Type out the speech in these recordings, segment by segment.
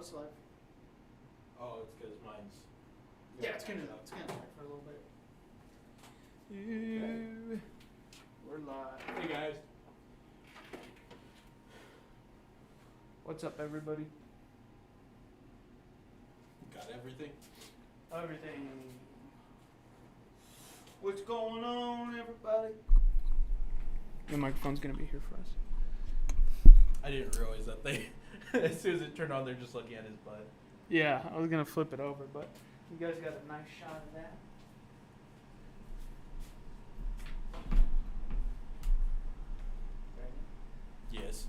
it's live. Oh, it's because mine's... Yeah, it's gonna lag for a little bit. Okay. We're live. Hey, guys. What's up, everybody? Got everything? Everything. What's going on, everybody? The microphone's gonna be here for us. I didn't realize that they... as soon as it turned on, they're just looking at his butt. Yeah, I was gonna flip it over, but you guys got a nice shot of that. Yes.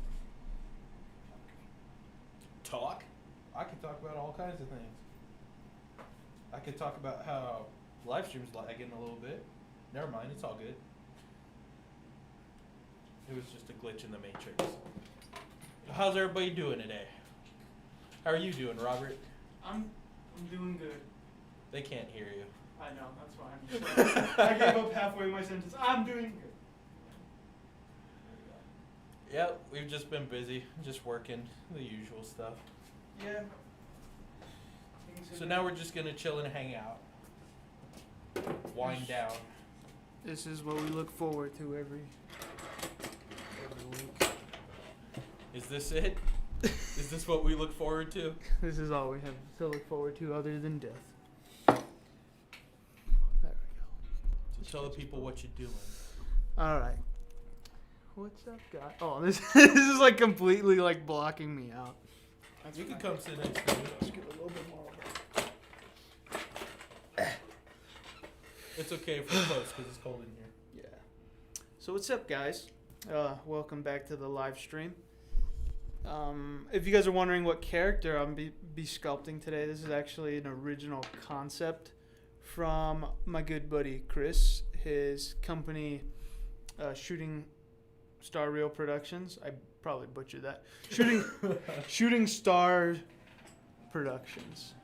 Talk? I could talk about all kinds of things. I could talk about how live stream's lagging a little bit. Never mind, it's all good. It was just a glitch in the matrix. How's everybody doing today? How are you doing, Robert? I'm doing good. They can't hear you. I know, that's why I'm just I gave up halfway in my sentence. I'm doing good. Yep, we've just been busy, just working, the usual stuff. Yeah. So now we're just gonna chill and hang out. Wind down. This is what we look forward to every week. Is this it? Is this what we look forward to? This is all we have to look forward to other than death. There we go. So tell the people what you're doing. All right. What's up, guy? Oh, this is like completely like blocking me out. That's You can fine. come sit next to me. Let's give it a little bit more. It's okay if we're close because it's cold in here. Yeah. So what's up, guys? Welcome back to the live stream. If you guys are wondering what character I'm be sculpting today, this is actually an original concept from my good buddy Chris. His company, Shooting Star Reel Productions. I probably butchered that. Shooting Star Productions.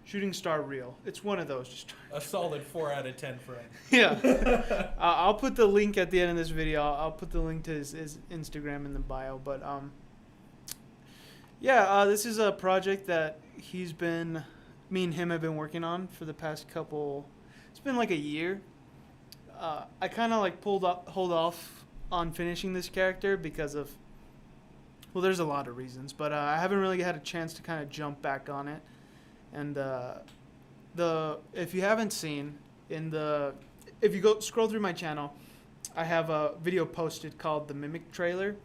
Shooting Star Reel. It's one of those. Just A solid 4 out of 10 friend. yeah. I'll put the link at the end of this video. I'll put the link to his Instagram in the bio. But yeah, this is a project that me and him have been working on for the past couple. It's been like a year. I kind of like hold off on finishing this character because of, well, there's a lot of reasons, but I haven't really had a chance to kind of jump back on it. And if you haven't seen if you go scroll through my channel, I have a video posted called the Mimic trailer,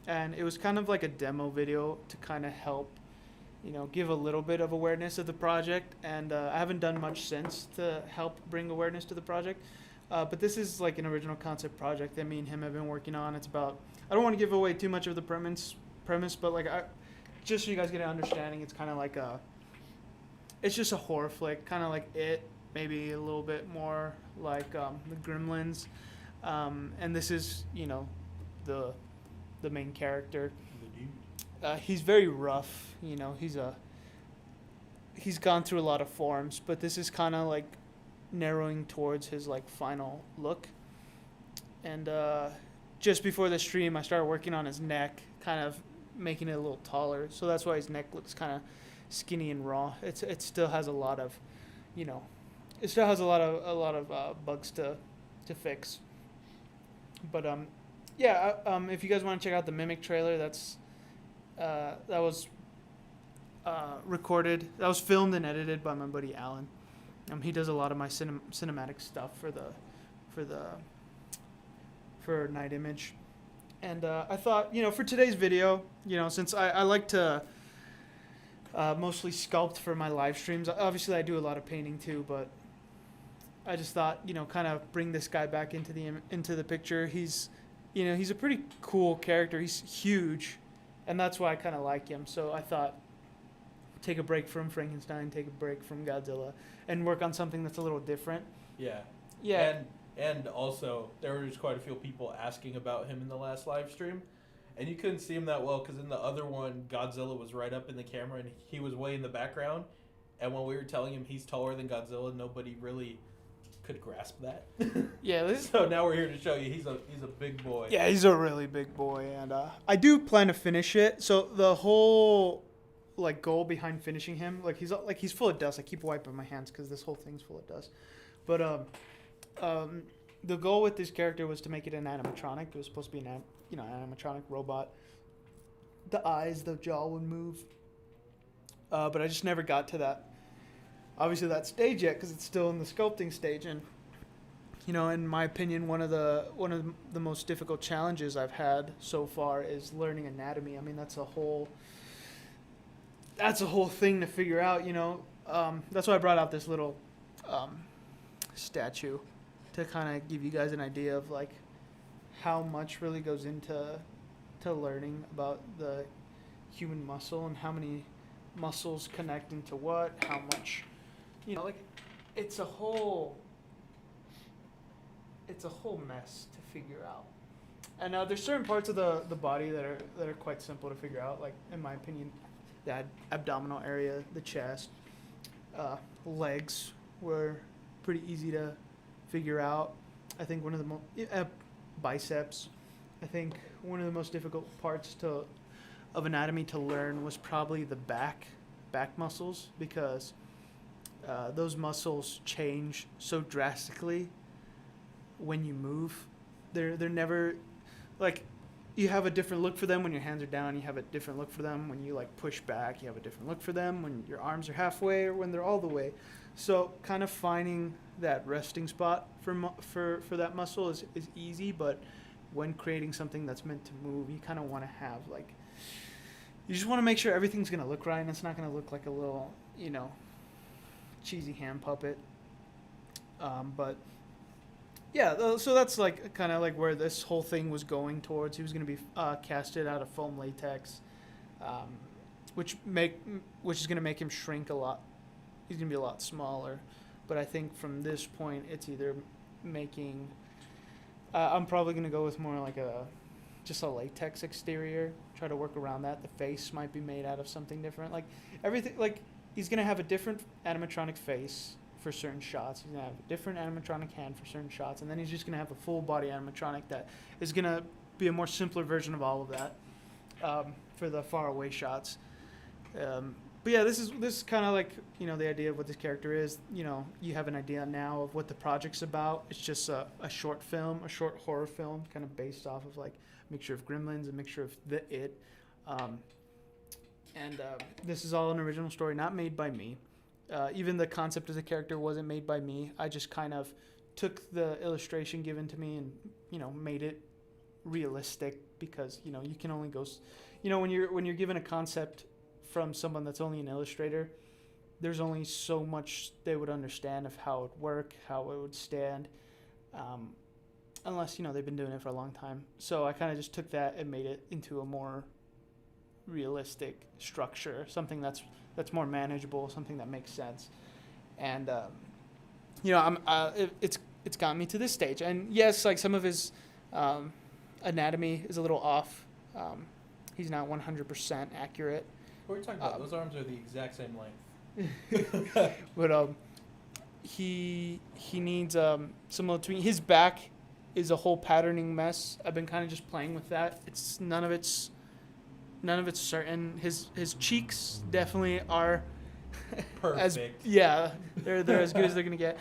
and it was kind of like a demo video to kind of help, give a little bit of awareness of the project. And I haven't done much since to help bring awareness to the project. But this is like an original concept project that me and him have been working on. It's about, I don't want to give away too much of the premise, but like just so you guys get an understanding, it's kind of like it's just a horror flick, kind of like It, maybe a little bit more like the Gremlins. And this is, the main character. The dude. He's very rough, he's gone through a lot of forms, but this is kind of like narrowing towards his like final look. And just before the stream, I started working on his neck, kind of making it a little taller, so that's why his neck looks kind of skinny and raw. It still has a lot of, it still has a lot of bugs to fix. But yeah, if you guys want to check out the Mimic trailer, that was recorded, that was filmed and edited by my buddy Alan. He does a lot of my cinematic stuff for Night Image. And I thought, for today's video, since I like to mostly sculpt for my live streams. Obviously, I do a lot of painting too, but I just thought, kind of bring this guy back into the picture. He's a pretty cool character. He's huge, and that's why I kind of like him. So I thought, take a break from Frankenstein, take a break from Godzilla, and work on something that's a little different. Yeah. Yeah. And also, there was quite a few people asking about him in the last live stream. And you couldn't see him that well because in the other one, Godzilla was right up in the camera and he was way in the background. And when we were telling him he's taller than Godzilla, nobody really could grasp that. Yeah. So now we're here to show you he's a big boy. Yeah, he's a really big boy, and I do plan to finish it. So the whole like goal behind finishing him. Like he's full of dust. I keep wiping my hands because this whole thing's full of dust. But the goal with this character was to make it an animatronic. It was supposed to be an animatronic robot. The eyes, the jaw would move. But I just never got to that. Obviously, that stage yet because it's still in the sculpting stage. And in my opinion, one of the most difficult challenges I've had so far is learning anatomy. I mean, that's a whole thing to figure out. That's why I brought out this little statue to kind of give you guys an idea of like how much really goes into learning about the human muscle and how many muscles connect into what, how much, it's a whole mess to figure out. And there's certain parts of the body that are quite simple to figure out. Like in my opinion, the abdominal area, the chest, legs were pretty easy to figure out. I think one of the biceps. I think one of the most difficult parts of anatomy to learn was probably the back muscles because those muscles change so drastically when you move. They're never like you have a different look for them when your hands are down. You have a different look for them when you like push back. You have a different look for them when your arms are halfway or when they're all the way. So kind of finding that resting spot for that muscle is easy, but when creating something that's meant to move, you kind of want to have like you just want to make sure everything's going to look right and it's not going to look like a little, cheesy hand puppet. But yeah, so that's like kind of like where this whole thing was going towards. He was going to be casted out of foam latex, which is going to make him shrink a lot. He's going to be a lot smaller. But I think from this point, it's either making. I'm probably going to go with more like just a latex exterior. Try to work around that. The face might be made out of something different. Like everything, like he's going to have a different animatronic face for certain shots. He's going to have a different animatronic hand for certain shots. And then he's just going to have a full body animatronic that is going to be a more simpler version of all of that for the far away shots. But yeah, this is kind of like, the idea of what this character is. You have an idea now of what the project's about. It's just a short film, a short horror film, kind of based off of like a mixture of Gremlins, a mixture of It. This is all an original story, not made by me. Even the concept of the character wasn't made by me. I just kind of took the illustration given to me and, made it realistic because, you can only go, when you're given a concept from someone that's only an illustrator, there's only so much they would understand of how it would work, how it would stand, unless, they've been doing it for a long time. So I kind of just took that and made it into a more realistic structure, something that's more manageable, something that makes sense. And, it's gotten me to this stage. And yes, like some of his anatomy is a little off. He's not 100% accurate. What are we talking about? Those arms are the exact same length. But he needs similar to me. His back is a whole patterning mess. I've been kind of just playing with that. It's none of it's certain. His cheeks definitely are perfect. They're as good as they're gonna get.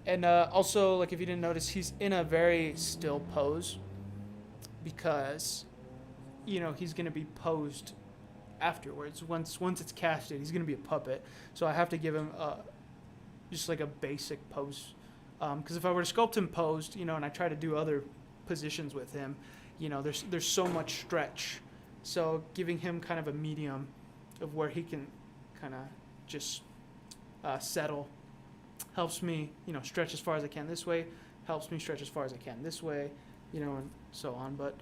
And also like if you didn't notice, he's in a very still pose because he's going to be posed afterwards. Once it's casted, he's going to be a puppet. So I have to give him just like a basic pose. Because if I were to sculpt him posed, and I try to do other positions with him, there's so much stretch. So giving him kind of a medium of where he can kind of just settle helps me, stretch as far as I can this way, helps me stretch as far as I can this way, and so on. But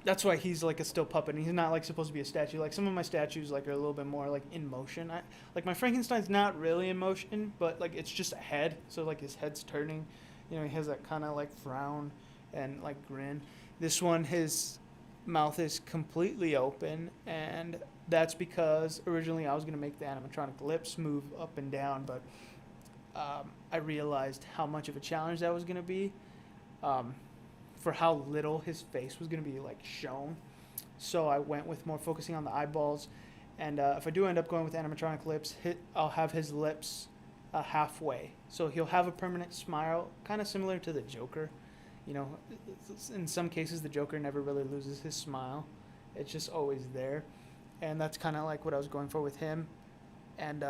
that's why he's like a still puppet, and he's not like supposed to be a statue. Like some of my statues like are a little bit more like in motion. Like my Frankenstein's not really in motion, but like it's just a head, so like his head's turning. He has that kind of like frown and like grin. This one, his mouth is completely open, and that's because originally I was gonna make the animatronic lips move up and down, but I realized how much of a challenge that was gonna be. For how little his face was going to be like shown. so I went with more focusing on the eyeballs. And if I do end up going with animatronic lips, I'll have his lips halfway. So he'll have a permanent smile, kind of similar to the Joker. You know, in some cases, the Joker never really loses his smile. It's just always there. And that's kind of like what I was going for with him. And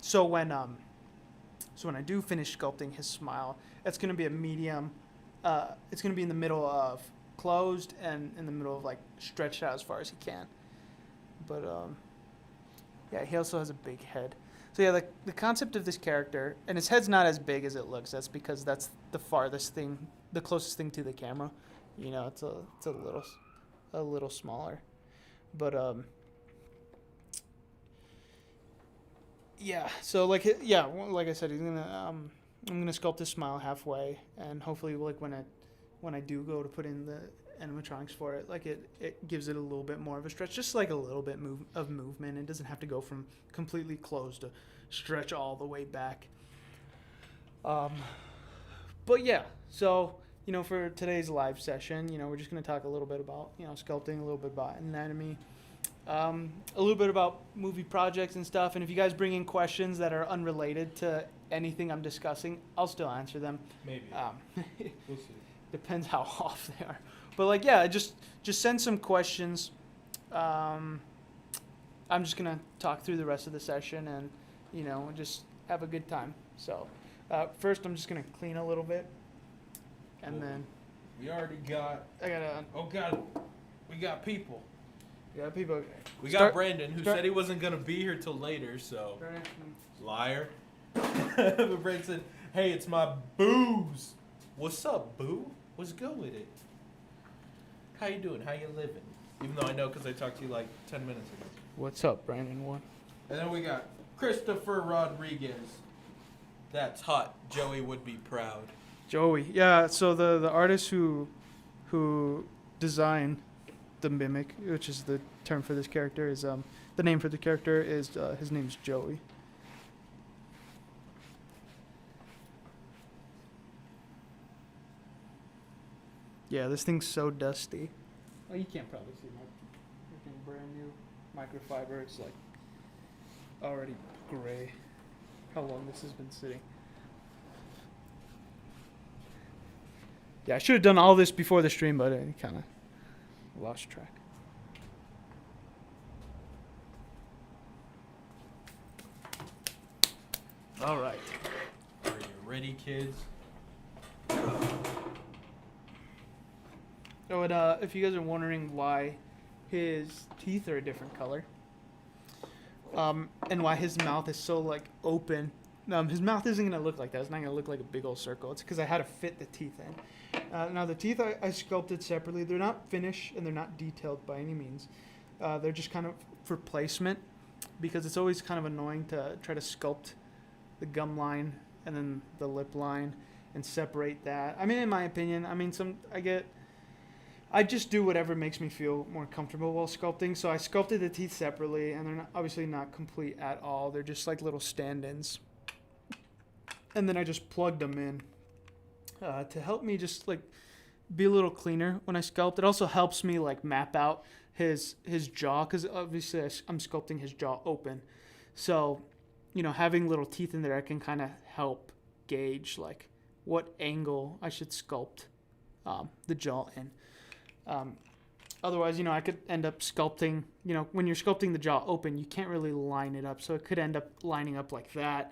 so when I do finish sculpting his smile, it's going to be a medium. It's going to be in the middle of closed and in the middle of like stretched out as far as he can. But yeah, he also has a big head. So yeah, the concept of this character, and his head's not as big as it looks. That's because that's the farthest thing, the closest thing to the camera. You know, it's a little smaller. But yeah. So like I said, I'm gonna sculpt his smile halfway, and hopefully like when I do go to put in the animatronics for it, like it gives it a little bit more of a stretch, just like a little bit of movement. It doesn't have to go from completely closed to stretch all the way back. But yeah, so for today's live session, we're just going to talk a little bit about sculpting, a little bit about anatomy, a little bit about movie projects and stuff. And if you guys bring in questions that are unrelated to anything I'm discussing, I'll still answer them. Maybe. We'll see. Depends how off they are. But like, yeah, just send some questions. I'm just gonna talk through the rest of the session and just have a good time. So first, I'm just gonna clean a little bit, and then we already got. I gotta. Oh God, we got people. We got people. We got Brandon, who said he wasn't gonna be here till later. So liar. But Brandon said, "Hey, it's my booze. What's up, boo? Let's go with it. How you doing? How you living?" Even though I know because I talked to you like 10 minutes ago. What's up, Brandon? What? And then we got Christopher Rodriguez. That's hot. Joey would be proud. Joey. Yeah, so the artist who designed the mimic, which is the term for this character, is the name for the character is his name's Joey. Yeah, this thing's so dusty. Oh, you can't probably see my freaking brand new microfiber. It's like already gray. How long this has been sitting. Yeah, I should have done all this before the stream, but I kind of lost track. All right. Are you ready, kids? Oh, and if you guys are wondering why his teeth are a different color, and why his mouth is so like open, his mouth isn't gonna look like that. It's not gonna look like a big old circle. It's because I had to fit the teeth in. Now the teeth I sculpted separately. They're not finished and they're not detailed by any means. They're just kind of for placement, because it's always kind of annoying to try to sculpt the gum line and then the lip line and separate that. I mean, in my opinion, I just do whatever makes me feel more comfortable while sculpting. So I sculpted the teeth separately, and they're obviously not complete at all. They're just like little stand-ins. And then I just plugged them in to help me just like be a little cleaner when I sculpt. It also helps me like map out his jaw, because obviously I'm sculpting his jaw open. So, having little teeth in there, I can kind of help gauge like what angle I should sculpt the jaw in. Otherwise, I could end up sculpting, when you're sculpting the jaw open, you can't really line it up. So it could end up lining up like that.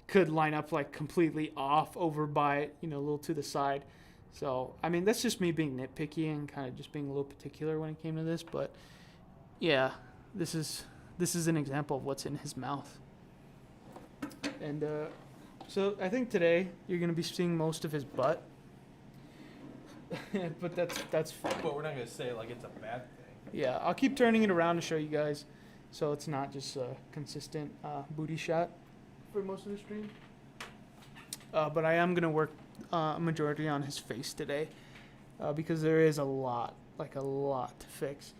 Could line up like completely off over by, a little to the side. So, I mean, that's just me being nitpicky and kind of just being a little particular when it came to this. But yeah, this is an example of what's in his mouth. And so I think today you're going to be seeing most of his butt. But that's fine. But we're not going to say like it's a bad thing. Yeah, I'll keep turning it around to show you guys, so it's not just a consistent booty shot for most of the stream. But I am going to work a majority on his face today, because there is a lot to fix.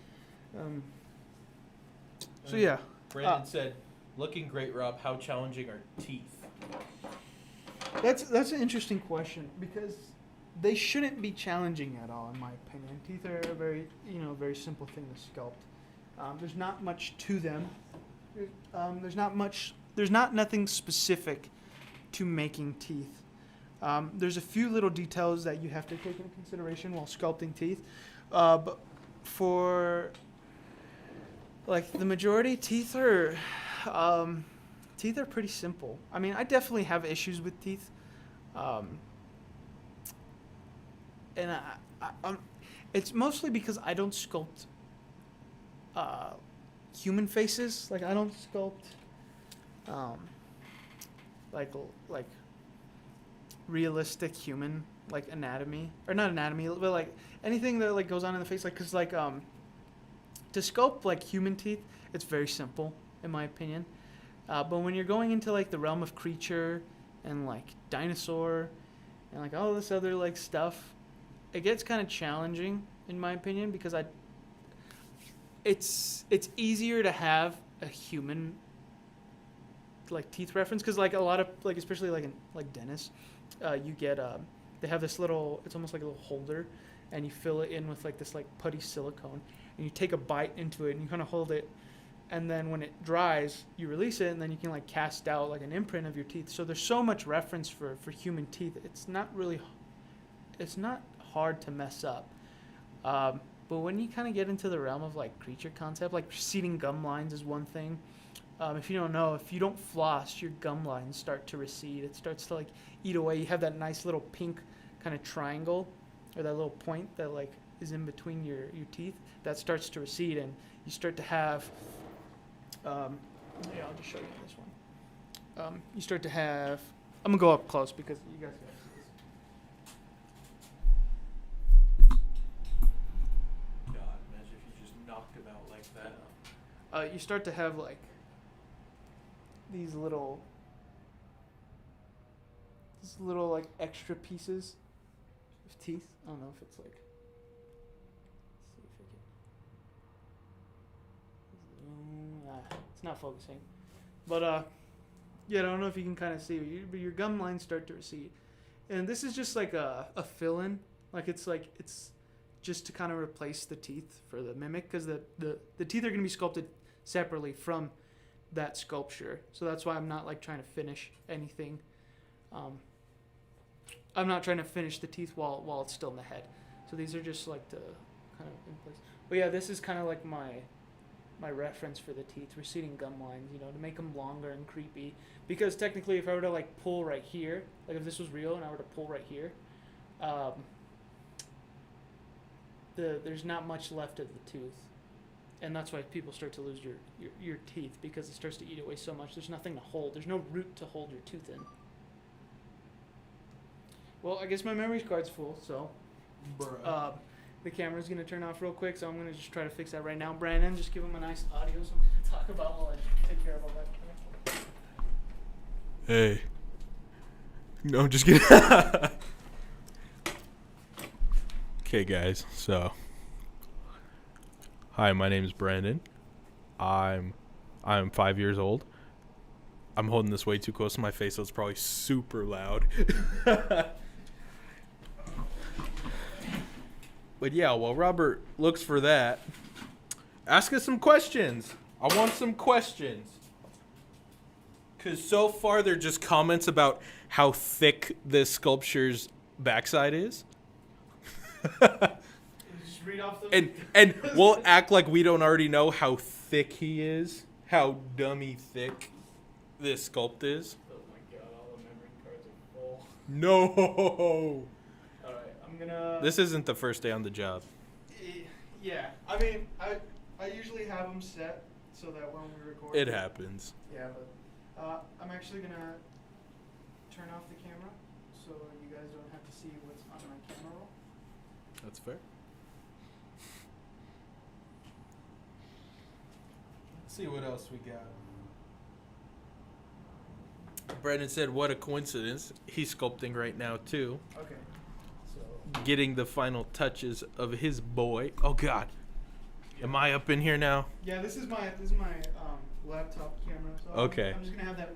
So yeah. Brandon said, "Looking great, Rob. How challenging are teeth?" That's an interesting question, because they shouldn't be challenging at all, in my opinion. Teeth are a very simple thing to sculpt. There's not much to them. There's nothing specific to making teeth. There's a few little details that you have to take into consideration while sculpting teeth. But for like the majority, teeth are pretty simple. I mean, I definitely have issues with teeth. And it's mostly because I don't sculpt human faces. Like I don't sculpt like realistic human like anatomy, or not anatomy, but like anything that like goes on in the face. Like because like to sculpt like human teeth, it's very simple in my opinion. But when you're going into like the realm of creature and like dinosaur and like all this other like stuff, it gets kind of challenging in my opinion because it's easier to have a human like teeth reference because like a lot of like especially like in like dentists, you get they have this little, it's almost like a little holder, and you fill it in with like this like putty silicone, and you take a bite into it and you kind of hold it, and then when it dries you release it, and then you can like cast out like an imprint of your teeth. So there's so much reference for human teeth. It's not hard to mess up. But when you kind of get into the realm of like creature concept, like receding gum lines is one thing. If you don't know, if you don't floss, your gum lines start to recede. It starts to like eat away. You have that nice little pink kind of triangle, or that little point that like is in between your teeth. That starts to recede, and you start to have. I'll just show you this one. You start to have. I'm gonna go up close because you guys gotta see this. God, imagine if you just knocked him out like that. You start to have like these little like extra pieces of teeth. I don't know if it's like. Let's see if I can. It's not focusing, but yeah, I don't know if you can kind of see, but your gum lines start to recede, and this is just like a fill-in. Like it's just to kind of replace the teeth for the mimic, because the teeth are going to be sculpted separately from that sculpture. So that's why I'm not like trying to finish anything. I'm not trying to finish the teeth while it's still in the head. So these are just like to kind of in place. But yeah, this is kind of like my reference for the teeth, receding gum lines, to make them longer and creepy. Because technically, if I were to like pull right here, like if this was real and I were to pull right here, there's not much left of the tooth. And that's why people start to lose your teeth, because it starts to eat away so much. There's nothing to hold. There's no root to hold your tooth in. Well, I guess my memory card's full, so the camera's going to turn off real quick, so I'm going to just try to fix that right now. Brandon, just give him a nice audio something to talk about while I take care of all that. Hey. No, I'm just kidding. Okay, guys, so... Hi, my name is Brandon. I'm 5 years old. I'm holding this way too close to my face, so it's probably super loud. But yeah, while Robert looks for that, ask us some questions. I want some questions. Because so far they're just comments about how thick this sculpture's backside is. Read off those. And we'll act like we don't already know how thick he is, how dummy thick this sculpt is. Oh my god, all the memory cards are full. No. Alright, I'm gonna... This isn't the first day on the job. Yeah, I mean, I usually have them set so that when we record... It happens. Yeah, but I'm actually gonna turn off the camera so you guys don't have to see what's on my camera roll. That's fair. See what else we got. Brandon said, what a coincidence. He's sculpting right now, too. Okay. So. Getting the final touches of his boy. Oh, God. Yeah. Am I up in here now? Yeah, this is my laptop camera. So okay. I'm just going to have that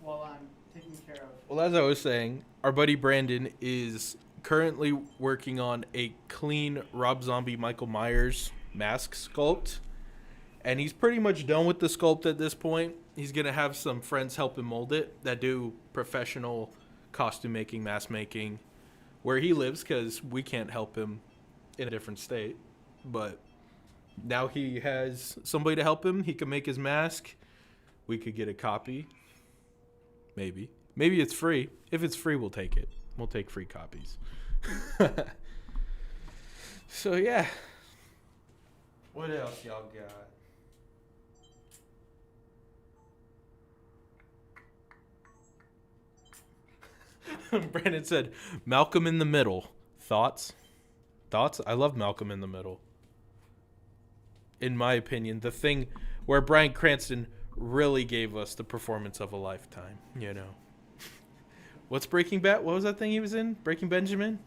while I'm taking care of. Well, as I was saying, our buddy Brandon is currently working on a clean Rob Zombie Michael Myers mask sculpt. And he's pretty much done with the sculpt at this point. He's going to have some friends help him mold it that do professional costume making, mask making, where he lives, because we can't help him in a different state. But now he has somebody to help him. He can make his mask. We could get a copy. Maybe. Maybe it's free. If it's free, we'll take it. We'll take free copies. So, yeah. What else y'all got? Brandon said, Malcolm in the Middle. Thoughts? Thoughts? I love Malcolm in the Middle. In my opinion, the thing where Bryan Cranston really gave us the performance of a lifetime, you know. What's Breaking Bad? What was that thing he was in? Breaking Benjamin?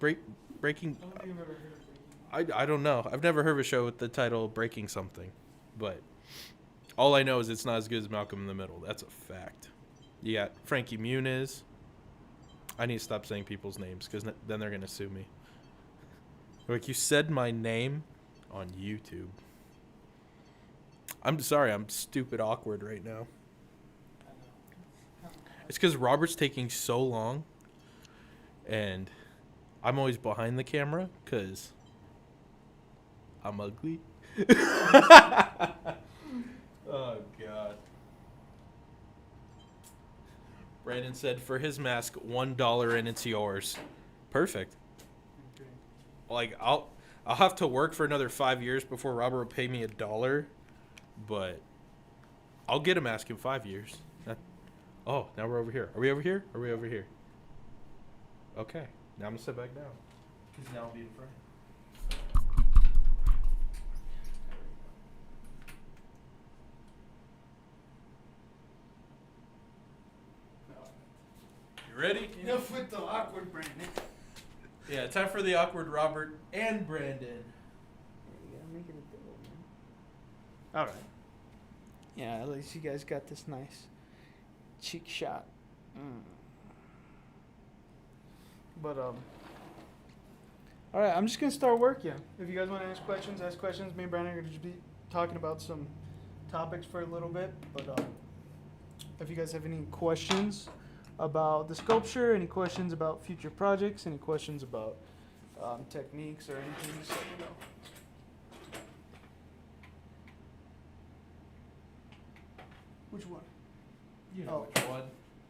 Breaking. I don't know. I've never heard of a show with the title Breaking Something. But all I know is it's not as good as Malcolm in the Middle. That's a fact. You got Frankie Muniz. I need to stop saying people's names because then they're going to sue me. Like, you said my name on YouTube. I'm sorry. I'm stupid awkward right now. It's because Robert's taking so long. And I'm always behind the camera because I'm ugly. Oh, God. Brandon said, for his mask, $1 and it's yours. Perfect. Okay. Like, I'll have to work for another 5 years before Robert will pay me $1, but I'll get a mask in 5 years. Oh, now we're over here. Are we over here? Are we over here? Okay. Now I'm going to sit back down. Because now I'll be in front. You ready? Enough with the awkward Brandon. Yeah, time for the awkward Robert and Brandon. You gotta make it a double, man. All right. Yeah, at least you guys got this nice cheek shot. But all right, I'm just gonna start working. If you guys want to ask questions, ask questions. Me and Brandon are gonna just be talking about some topics for a little bit. But if you guys have any questions about the sculpture, any questions about future projects, any questions about techniques or anything, just let me know. Which one? You know which one.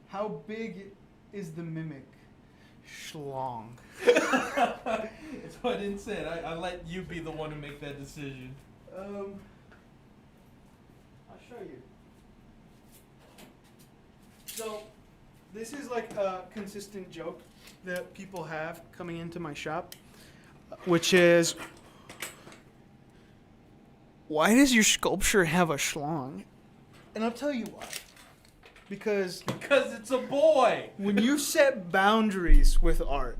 How big is the mimic? Schlong. That's what I didn't say. I let you be the one to make that decision. I'll show you. So, this is like a consistent joke that people have coming into my shop, which is, why does your sculpture have a schlong? And I'll tell you why. Because it's a boy. When you set boundaries with art,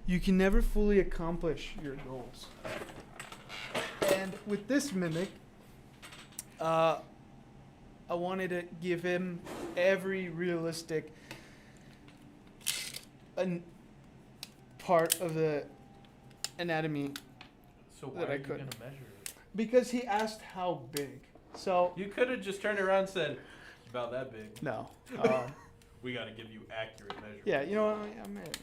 you can never fully accomplish your goals. And with this mimic, I wanted to give him every realistic part of the anatomy so why that I are you could. Gonna measure it? Because he asked how big. So you could have just turned around and said, it's about that big. No. We got to give you accurate measurements. Yeah, you know what?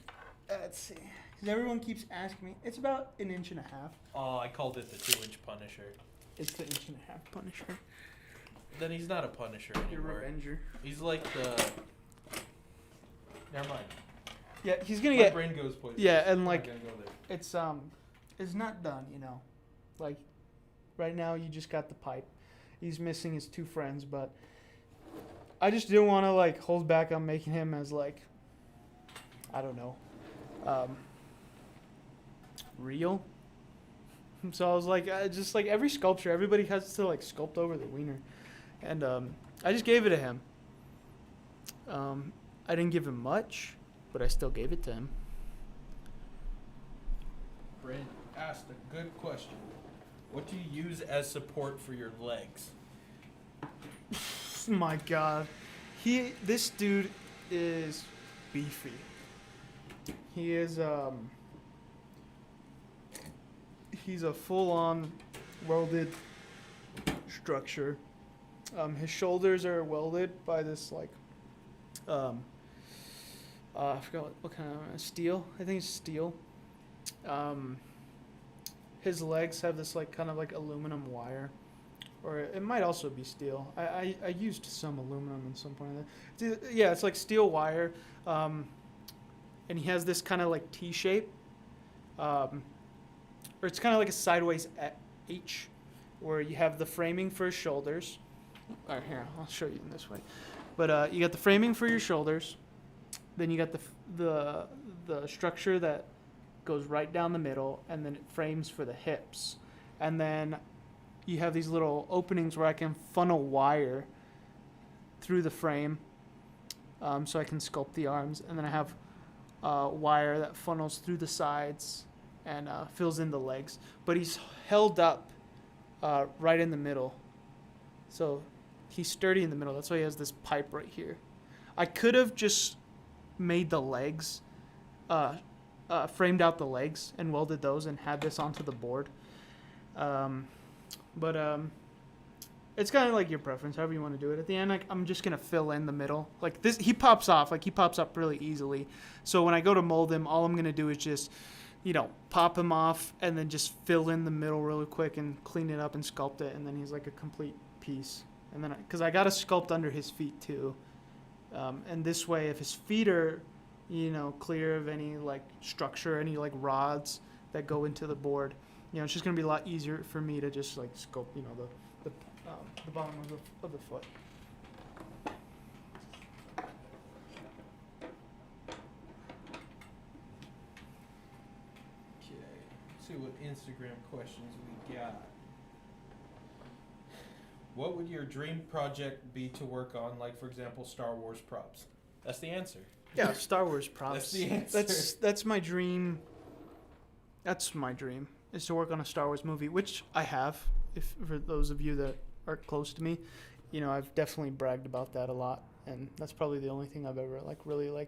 Let's see. Because everyone keeps asking me. It's about 1.5 inches. Oh, I called it the 2-inch Punisher. It's the 1.5 inch Punisher. Then he's not a Punisher anymore. Your Revenger. He's like the... Never mind. Yeah, he's gonna My get. brain goes places. Yeah, and I'm like not gonna go there. it's not done. You know, like right now you just got the pipe. He's missing his 2 friends, but I just didn't want to like hold back on making him as like, I don't know, real. So I was like, just like every sculpture, everybody has to like sculpt over the wiener, and I just gave it to him. I didn't give him much, but I still gave it to him. Brandon asked a good question. What do you use as support for your legs? My God, this dude is beefy. He is he's a full-on welded structure. His shoulders are welded by this like I forgot what kind of steel. I think it's steel. His legs have this like kind of like aluminum wire, or it might also be steel. I used some aluminum at some point. Yeah, it's like steel wire, and he has this kind of like T shape, or it's kind of like a sideways H, where you have the framing for his shoulders. All right, here I'll show you in this way. But you got the framing for your shoulders, then you got the structure that goes right down the middle, and then it frames for the hips, and then you have these little openings where I can funnel wire through the frame, so I can sculpt the arms, and then I have wire that funnels through the sides and fills in the legs. But he's held up right in the middle, so he's sturdy in the middle. That's why he has this pipe right here. I could have just made the legs, framed out the legs and welded those and had this onto the board. But it's kind of like your preference, however you want to do it. At the end, I'm just going to fill in the middle. Like this, he pops off, like he pops up really easily. So when I go to mold him, all I'm going to do is just, pop him off and then just fill in the middle really quick and clean it up and sculpt it. And then he's like a complete piece. And then, because I got to sculpt under his feet too. And this way, if his feet are, clear of any like structure, any like rods that go into the board, it's just gonna be a lot easier for me to just like sculpt, the bottom of the foot. Okay, let's see what Instagram questions we got. What would your dream project be to work on? Like, for example, Star Wars props. That's the answer. Yeah, Star Wars props. That's the answer. That's my dream. That's my dream, is to work on a Star Wars movie, which I have. If for those of you that are close to me, I've definitely bragged about that a lot, and that's probably the only thing I've ever really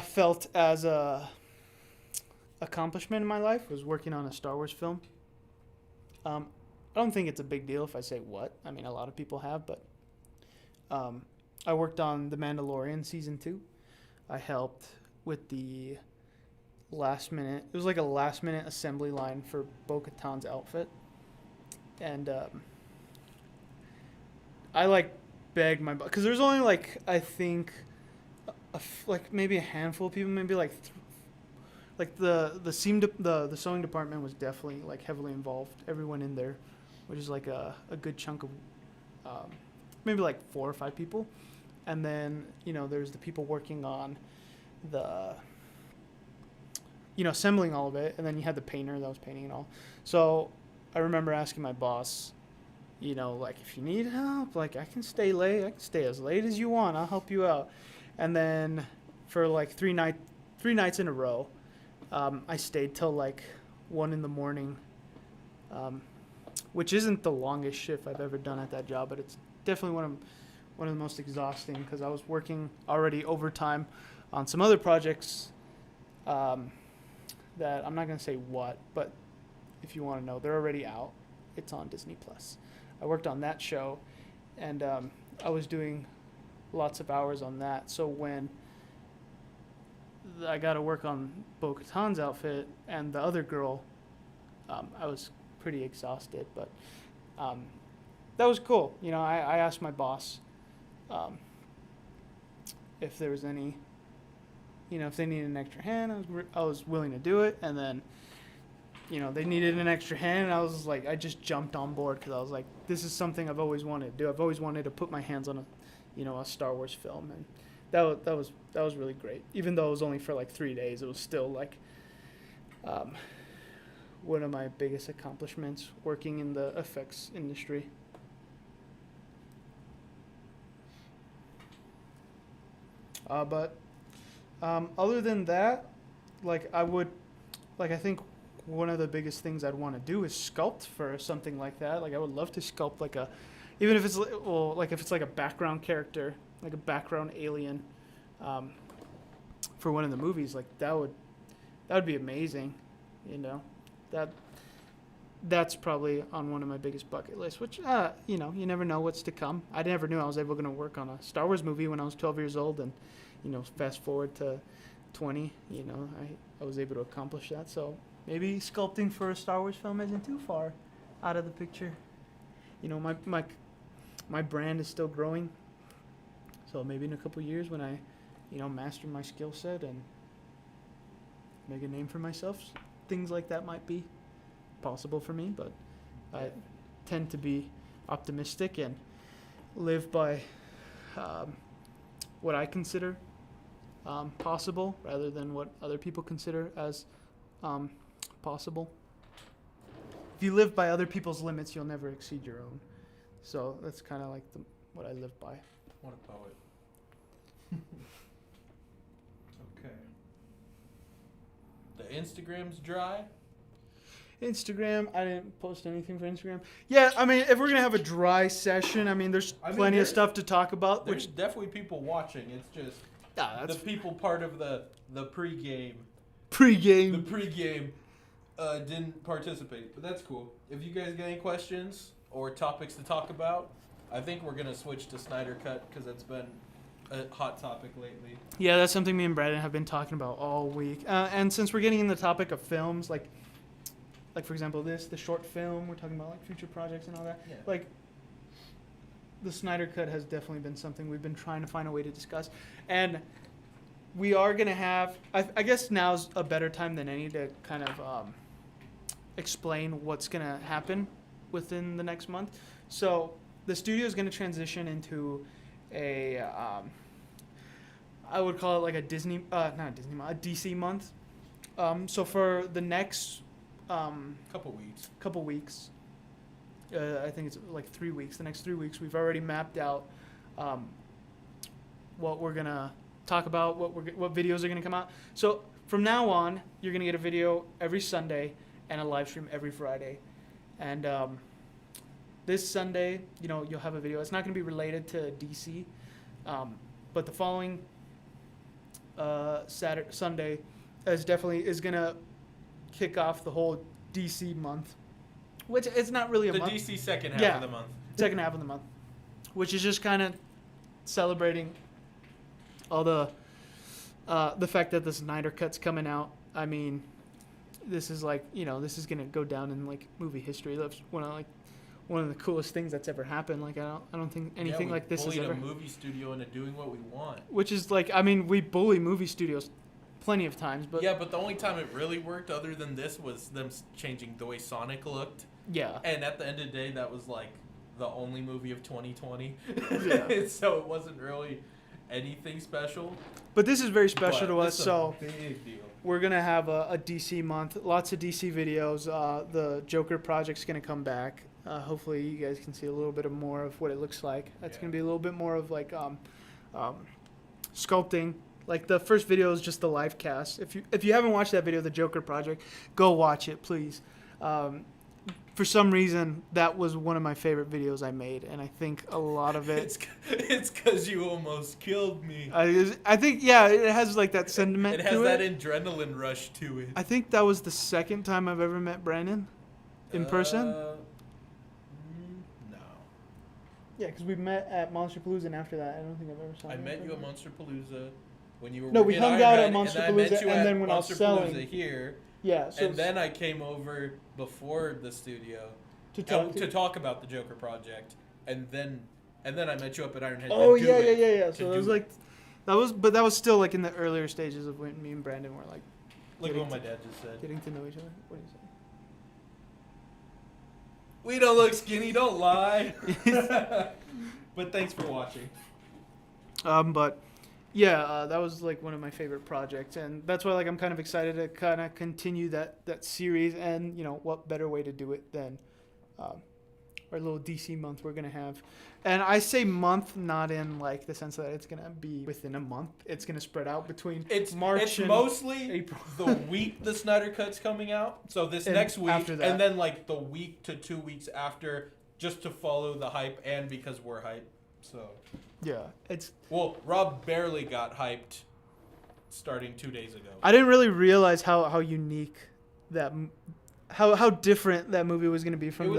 felt as a accomplishment in my life, was working on a Star Wars film. I don't think it's a big deal if I say what. I mean, a lot of people have, but I worked on The Mandalorian Season 2. I helped with the it was like a last-minute assembly line for Bo-Katan's outfit. And I, begged my butt. Because there's only, I think, maybe a handful of people, maybe, the sewing department was definitely, heavily involved. Everyone in there, which is, a good chunk of, maybe, 4 or 5 people. And then, there's the people working on the, assembling all of it. And then you had the painter that was painting it all. So I remember asking my boss, if you need help, I can stay late. I can stay as late as you want. I'll help you out. And then for, 3 nights in a row, I stayed till, 1 in the morning, which isn't the longest shift I've ever done at that job, but it's definitely one of the most exhausting, because I was working already overtime on some other projects that I'm not going to say what, but if you want to know, they're already out. It's on Disney+. I worked on that show, and I was doing lots of hours on that. So when I got to work on Bo-Katan's outfit and the other girl, I was pretty exhausted, but that was cool. I asked my boss if there was any, if they needed an extra hand, I was willing to do it. And then, they needed an extra hand, and I was I just jumped on board, because I was this is something I've always wanted to do. I've always wanted to put my hands on a Star Wars film, and that was really great. Even though it was only for 3 days, it was still one of my biggest accomplishments working in the effects industry. But other than that, I think one of the biggest things I'd want to do is sculpt for something like that. I would love to sculpt even if it's if it's a background character, a background alien, for one of the movies, like that would be amazing, you know. That's probably on one of my biggest bucket lists, which, you know, you never know what's to come. I never knew I was able to work on a Star Wars movie when I was 12 years old, and, you know, fast forward to 20, you know, I was able to accomplish that. So maybe sculpting for a Star Wars film isn't too far out of the picture. You know, my brand is still growing. So maybe in a couple years when I, you know, master my skill set and make a name for myself, things like that might be possible for me. But I tend to be optimistic and live by what I consider possible rather than what other people consider as possible. If you live by other people's limits, you'll never exceed your own. So that's kind of like what I live by. What a poet. Okay. The Instagram's dry. Instagram, I didn't post anything for Instagram. Yeah, I mean, if we're going to have a dry session, I mean, there's plenty of stuff to talk about. There's definitely people watching. It's just the people part of the pregame. Pregame. The pregame didn't participate, but that's cool. If you guys got any questions or topics to talk about, I think we're going to switch to Snyder Cut because it's been a hot topic lately. Yeah, that's something me and Brandon have been talking about all week. And since we're getting in the topic of films, like for example, the short film, we're talking about like future projects and all that. Yeah. Like the Snyder Cut has definitely been something we've been trying to find a way to discuss. And we are going to have, I guess now's a better time than any to kind of explain what's going to happen within the next month. So the studio is going to transition into a, I would call it like a DC month. So for the next couple weeks, I think it's like 3 weeks. The next 3 weeks, we've already mapped out what we're gonna talk about, what videos are gonna come out. So from now on, you're gonna get a video every Sunday and a live stream every Friday. And this Sunday, you know, you'll have a video. It's not gonna be related to DC, but the following Sunday is gonna kick off the whole DC month, which it's not really a month. The DC second half of the month. Second half of the month, which is just kind of celebrating all the fact that the Snyder Cut's coming out. I mean, this is like, you know, this is gonna go down in like movie history. That's one of the coolest things that's ever happened. Like I don't think anything like this has ever. Bullied a movie studio into doing what we want. Which is like, I mean, we bully movie studios plenty of times, but yeah, but the only time it really worked other than this was them changing the way Sonic looked. Yeah. And at the end of the day, that was like the only movie of 2020. Yeah. So it wasn't really anything special. But this is very special to us, so big deal. We're going to have a DC month, lots of DC videos. The Joker project's going to come back. Hopefully you guys can see a little bit of more of what it looks like. That's going to be a little bit more of like sculpting. Like the first video is just the live cast. If you haven't watched that video, the Joker project, go watch it, please. For some reason, that was one of my favorite videos I made, and I think a lot of it. It's because you almost killed me. I think, yeah, it has like that sentiment. It has that adrenaline rush to it. I think that was the second time I've ever met Brandon in person. No. Yeah, because we met at Monsterpalooza, and after that, I don't think I've ever saw you. I met you at Monsterpalooza when you were. No, we hung out at Monsterpalooza, and then when I was selling here. Yeah, so and then I came over before the studio to talk about the Joker project, and then I met you up at Ironhead. Oh yeah. So it was like that was still like in the earlier stages of when me and Brandon were like. Look at what my dad just said. Getting to know each other. What do you say? We don't look skinny. Don't lie. But thanks for watching. But. Yeah, that was like one of my favorite projects, and that's why like I'm kind of excited to kind of continue that series. And you know, what better way to do it than our little DC month we're gonna have. And I say month not in like the sense that it's gonna be within a month. It's gonna spread out between March and mostly April. The week the Snyder Cut's coming out. So this next week, after that. And then like the week to 2 weeks after, just to follow the hype and because we're hype. So. Yeah, it's... Well, Rob barely got hyped starting 2 days ago. I didn't really realize how unique how different that movie was going to be from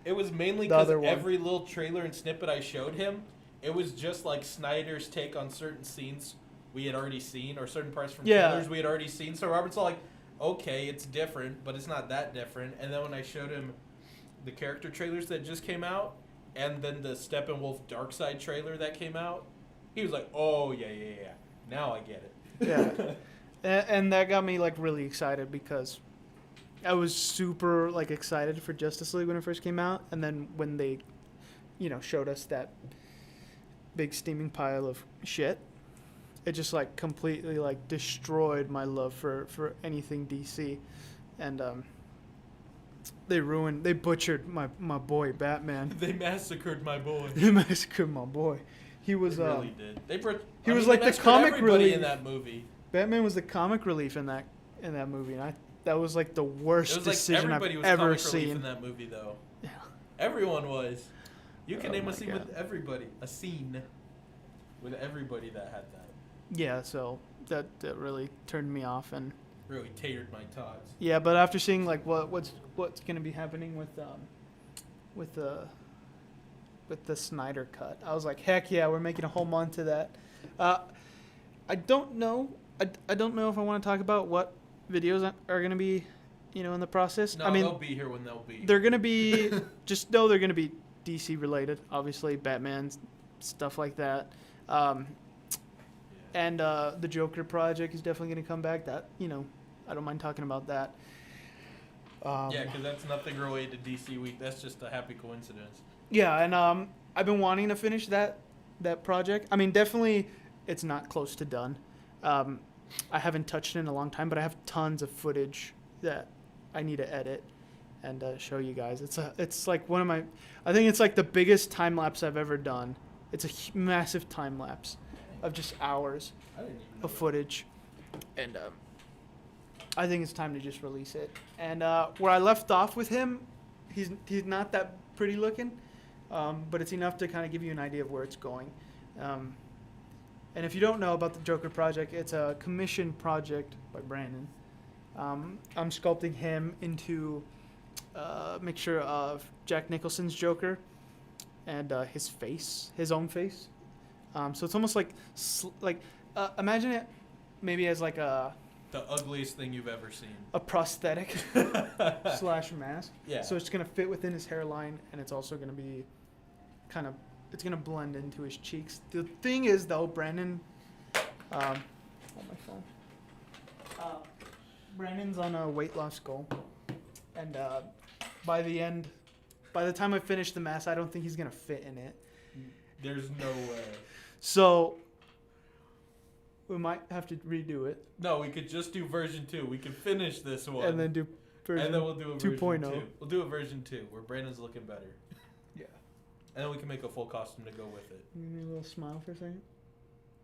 it was mainly the because other one. every little trailer and snippet I showed him, it was just like Snyder's take on certain scenes we had already seen, or certain parts from trailers we had already seen. So Robert's all like, okay, it's different, but it's not that different. And then when I showed him the character trailers that just came out, and then the Steppenwolf Darkseid trailer that came out, he was like, oh, yeah. Now I get it. Yeah. And that got me, like, really excited because I was super, like, excited for Justice League when it first came out. And then when they, showed us that big steaming pile of shit, it just, like, completely, like, destroyed my love for anything DC. And they butchered my boy Batman. They massacred my boy. They massacred my boy. He was They really did. He was like the comic relief in that movie. Batman was the comic relief in that movie, and that was like the worst decision I've ever seen. In that movie, though. Yeah. Everyone was. You can name a scene God. with everybody. A scene with everybody that had that. Yeah, so that really turned me off, and really tatered my tots. yeah, but after seeing like what's gonna be happening with the Snyder cut, I was like, heck yeah, we're making a whole month of that. I don't know. I don't know if I want to talk about what videos are gonna be, in the process. No, I mean, they'll be here when they'll be. they're gonna be just know they're gonna be DC related, obviously Batman stuff like that. And the Joker project is definitely going to come back. That, I don't mind talking about that. Yeah, because that's nothing related to DC Week. That's just a happy coincidence. Yeah, and I've been wanting to finish that project. I mean, definitely it's not close to done. I haven't touched it in a long time, but I have tons of footage that I need to edit and show you guys. It's like one of my... I think it's like the biggest time-lapse I've ever done. It's a massive time-lapse of just hours of footage, and I think it's time to just release it. And where I left off with him, he's not that pretty looking, but it's enough to kind of give you an idea of where it's going. And if you don't know about the Joker project, it's a commission project by Brandon. I'm sculpting him into a mixture of Jack Nicholson's Joker and his own face. So it's almost like imagine it maybe as like the ugliest thing you've ever seen. A prosthetic / mask. Yeah. So it's gonna fit within his hairline, and it's also gonna be it's gonna blend into his cheeks. The thing is, though, Brandon, on my phone. Brandon's on a weight loss goal, and by the time I finish the mask, I don't think he's gonna fit in it. There's no way. So we might have to redo it. No, we could just do version 2. We could finish this one. And then do version 2.0. And then we'll do a version 2. We'll do a version 2 where Brandon's looking better. Yeah. And then we can make a full costume to go with it. Give me a little smile for a second.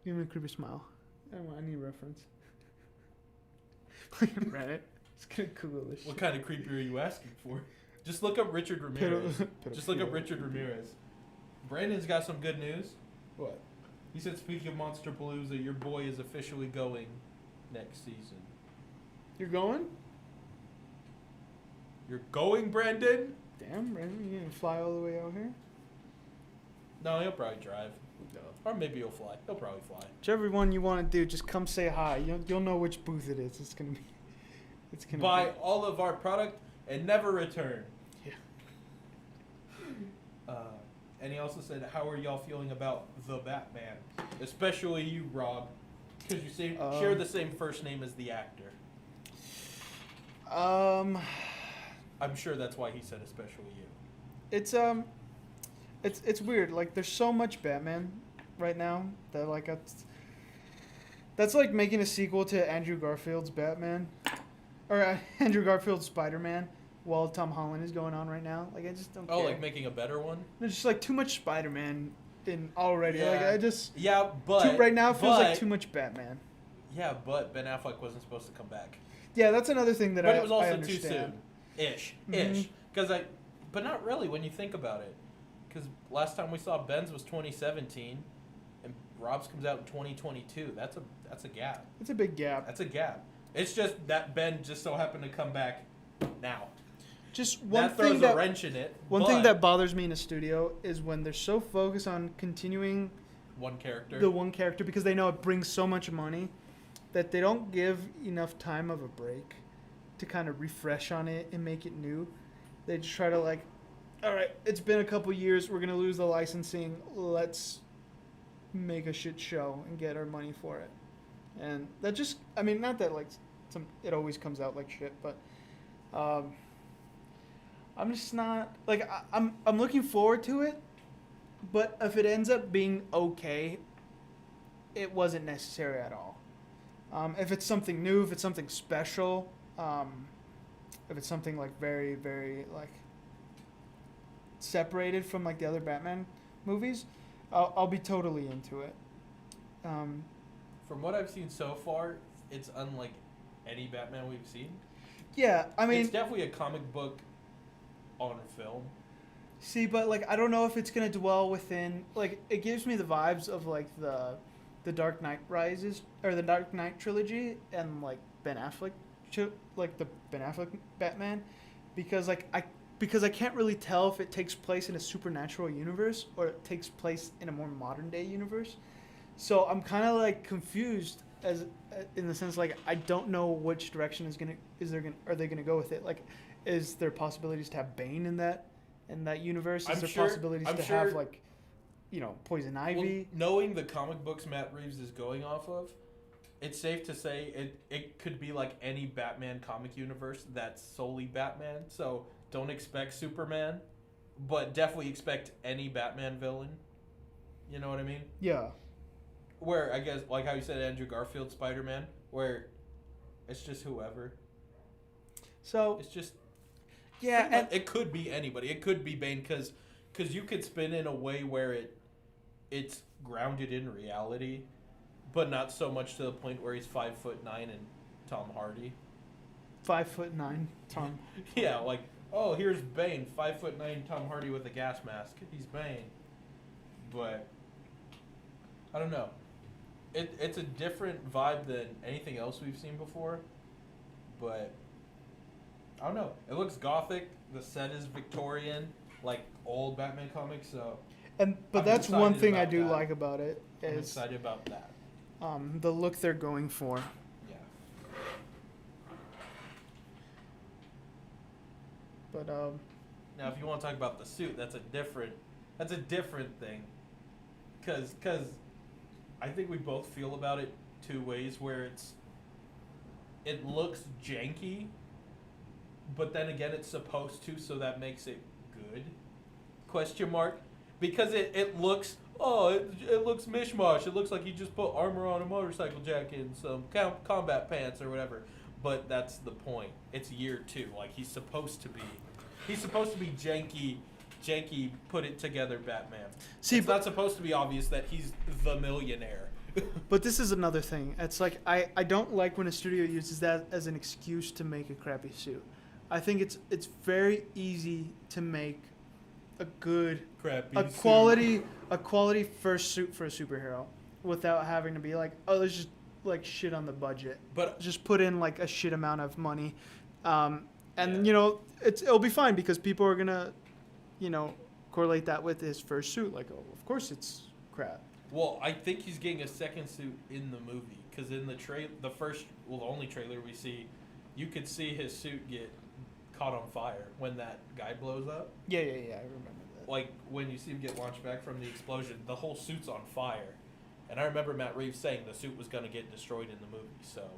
Give me a creepy smile. I need a reference. Reddit. It's gonna Google this shit. What kind of creepy are you asking for? Just look up Richard Ramirez. Just look up Richard Ramirez. Brandon's got some good news. What? He said, speaking of Monster Palooza, your boy is officially going next season. You're going? You're going, Brandon? Damn, Brandon, you gonna fly all the way out here? No, he'll probably drive. No. Or maybe he'll fly. He'll probably fly. Whichever one you want to do, just come say hi. You'll know which booth it is. It's gonna be. Buy all of our product and never return. Yeah. And he also said, how are y'all feeling about the Batman? Especially you, Rob. Because you share the same first name as the actor. I'm sure that's why he said especially you. It's weird. Like, there's so much Batman right now that, like, that's like making a sequel to Andrew Garfield's Batman. Or Andrew Garfield's Spider-Man. While Tom Holland is going on right now, like, I just don't care. Oh, like making a better one? There's just like too much Spider-Man in already. Yeah. Like, I just right now it feels like too much Batman. Yeah, but Ben Affleck wasn't supposed to come back. Yeah, that's another thing that but it was also I understand. Too soon, ish. But not really when you think about it, because last time we saw Ben's was 2017, and Rob's comes out in 2022. That's a gap. It's a big gap. That's a gap. It's just that Ben just so happened to come back now. Just one that thing throws that a wrench in it. one thing that bothers me in a studio is when they're so focused on continuing the one character because they know it brings so much money that they don't give enough time of a break to kind of refresh on it and make it new. They just try to like, all right, it's been a couple years, we're gonna lose the licensing, let's make a shit show and get our money for it. And that just, I mean, not that like it always comes out like shit, but I'm just not like I'm looking forward to it, but if it ends up being okay, it wasn't necessary at all. If it's something new, if it's something special, if it's something like very, very like separated from like the other Batman movies, I'll be totally into it. From what I've seen so far, it's unlike any Batman we've seen. Yeah, I mean, it's definitely a comic book on film. See, but like I don't know if it's gonna dwell within like it gives me the vibes of like the Dark Knight Rises or the Dark Knight trilogy and like Ben Affleck, like the Ben Affleck Batman, because I can't really tell if it takes place in a supernatural universe or it takes place in a more modern day universe. So I'm kind of like confused as in the sense like I don't know which direction are they gonna go with it? Like, is there possibilities to have Bane in that universe? Is there possibilities to have like, Poison Ivy? Well, knowing the comic books Matt Reeves is going off of, it's safe to say it could be like any Batman comic universe that's solely Batman. So don't expect Superman, but definitely expect any Batman villain. You know what I mean? Yeah. Where, I guess, like how you said Andrew Garfield Spider-Man, where it's just whoever. So it's just... Yeah, and it could be anybody. It could be Bane, because you could spin in a way where it's grounded in reality, but not so much to the point where he's 5'9" and Tom Hardy. 5'9" Tom. Yeah, like, oh, here's Bane, 5'9" Tom Hardy with a gas mask. He's Bane. But I don't know. It's a different vibe than anything else we've seen before, but I don't know. It looks gothic. The set is Victorian, like old Batman comics. So, but that's one thing I do like about it. I'm excited about that. The look they're going for. Yeah. But now, if you want to talk about the suit, that's a different thing. Because I think we both feel about it two ways. Where it looks janky. But then again, it's supposed to, so that makes it good? Question mark. Because it looks, it looks mishmash. It looks like he just put armor on a motorcycle jacket and some combat pants or whatever. But that's the point. It's year 2. Like, he's supposed to be janky, put it together Batman. See, it's not supposed to be obvious that he's the millionaire. But this is another thing. It's like, I don't like when a studio uses that as an excuse to make a crappy suit. I think it's very easy to make a good quality first suit for a superhero without having to be like, oh, there's just like shit on the budget. But just put in like a shit amount of money, it'll be fine because people are gonna, correlate that with his first suit. Like, oh, of course it's crap. Well, I think he's getting a second suit in the movie because in the only trailer we see, you could see his suit get caught on fire when that guy blows up. Yeah, I remember that. Like, when you see him get launched back from the explosion, the whole suit's on fire. And I remember Matt Reeves saying the suit was going to get destroyed in the movie, so...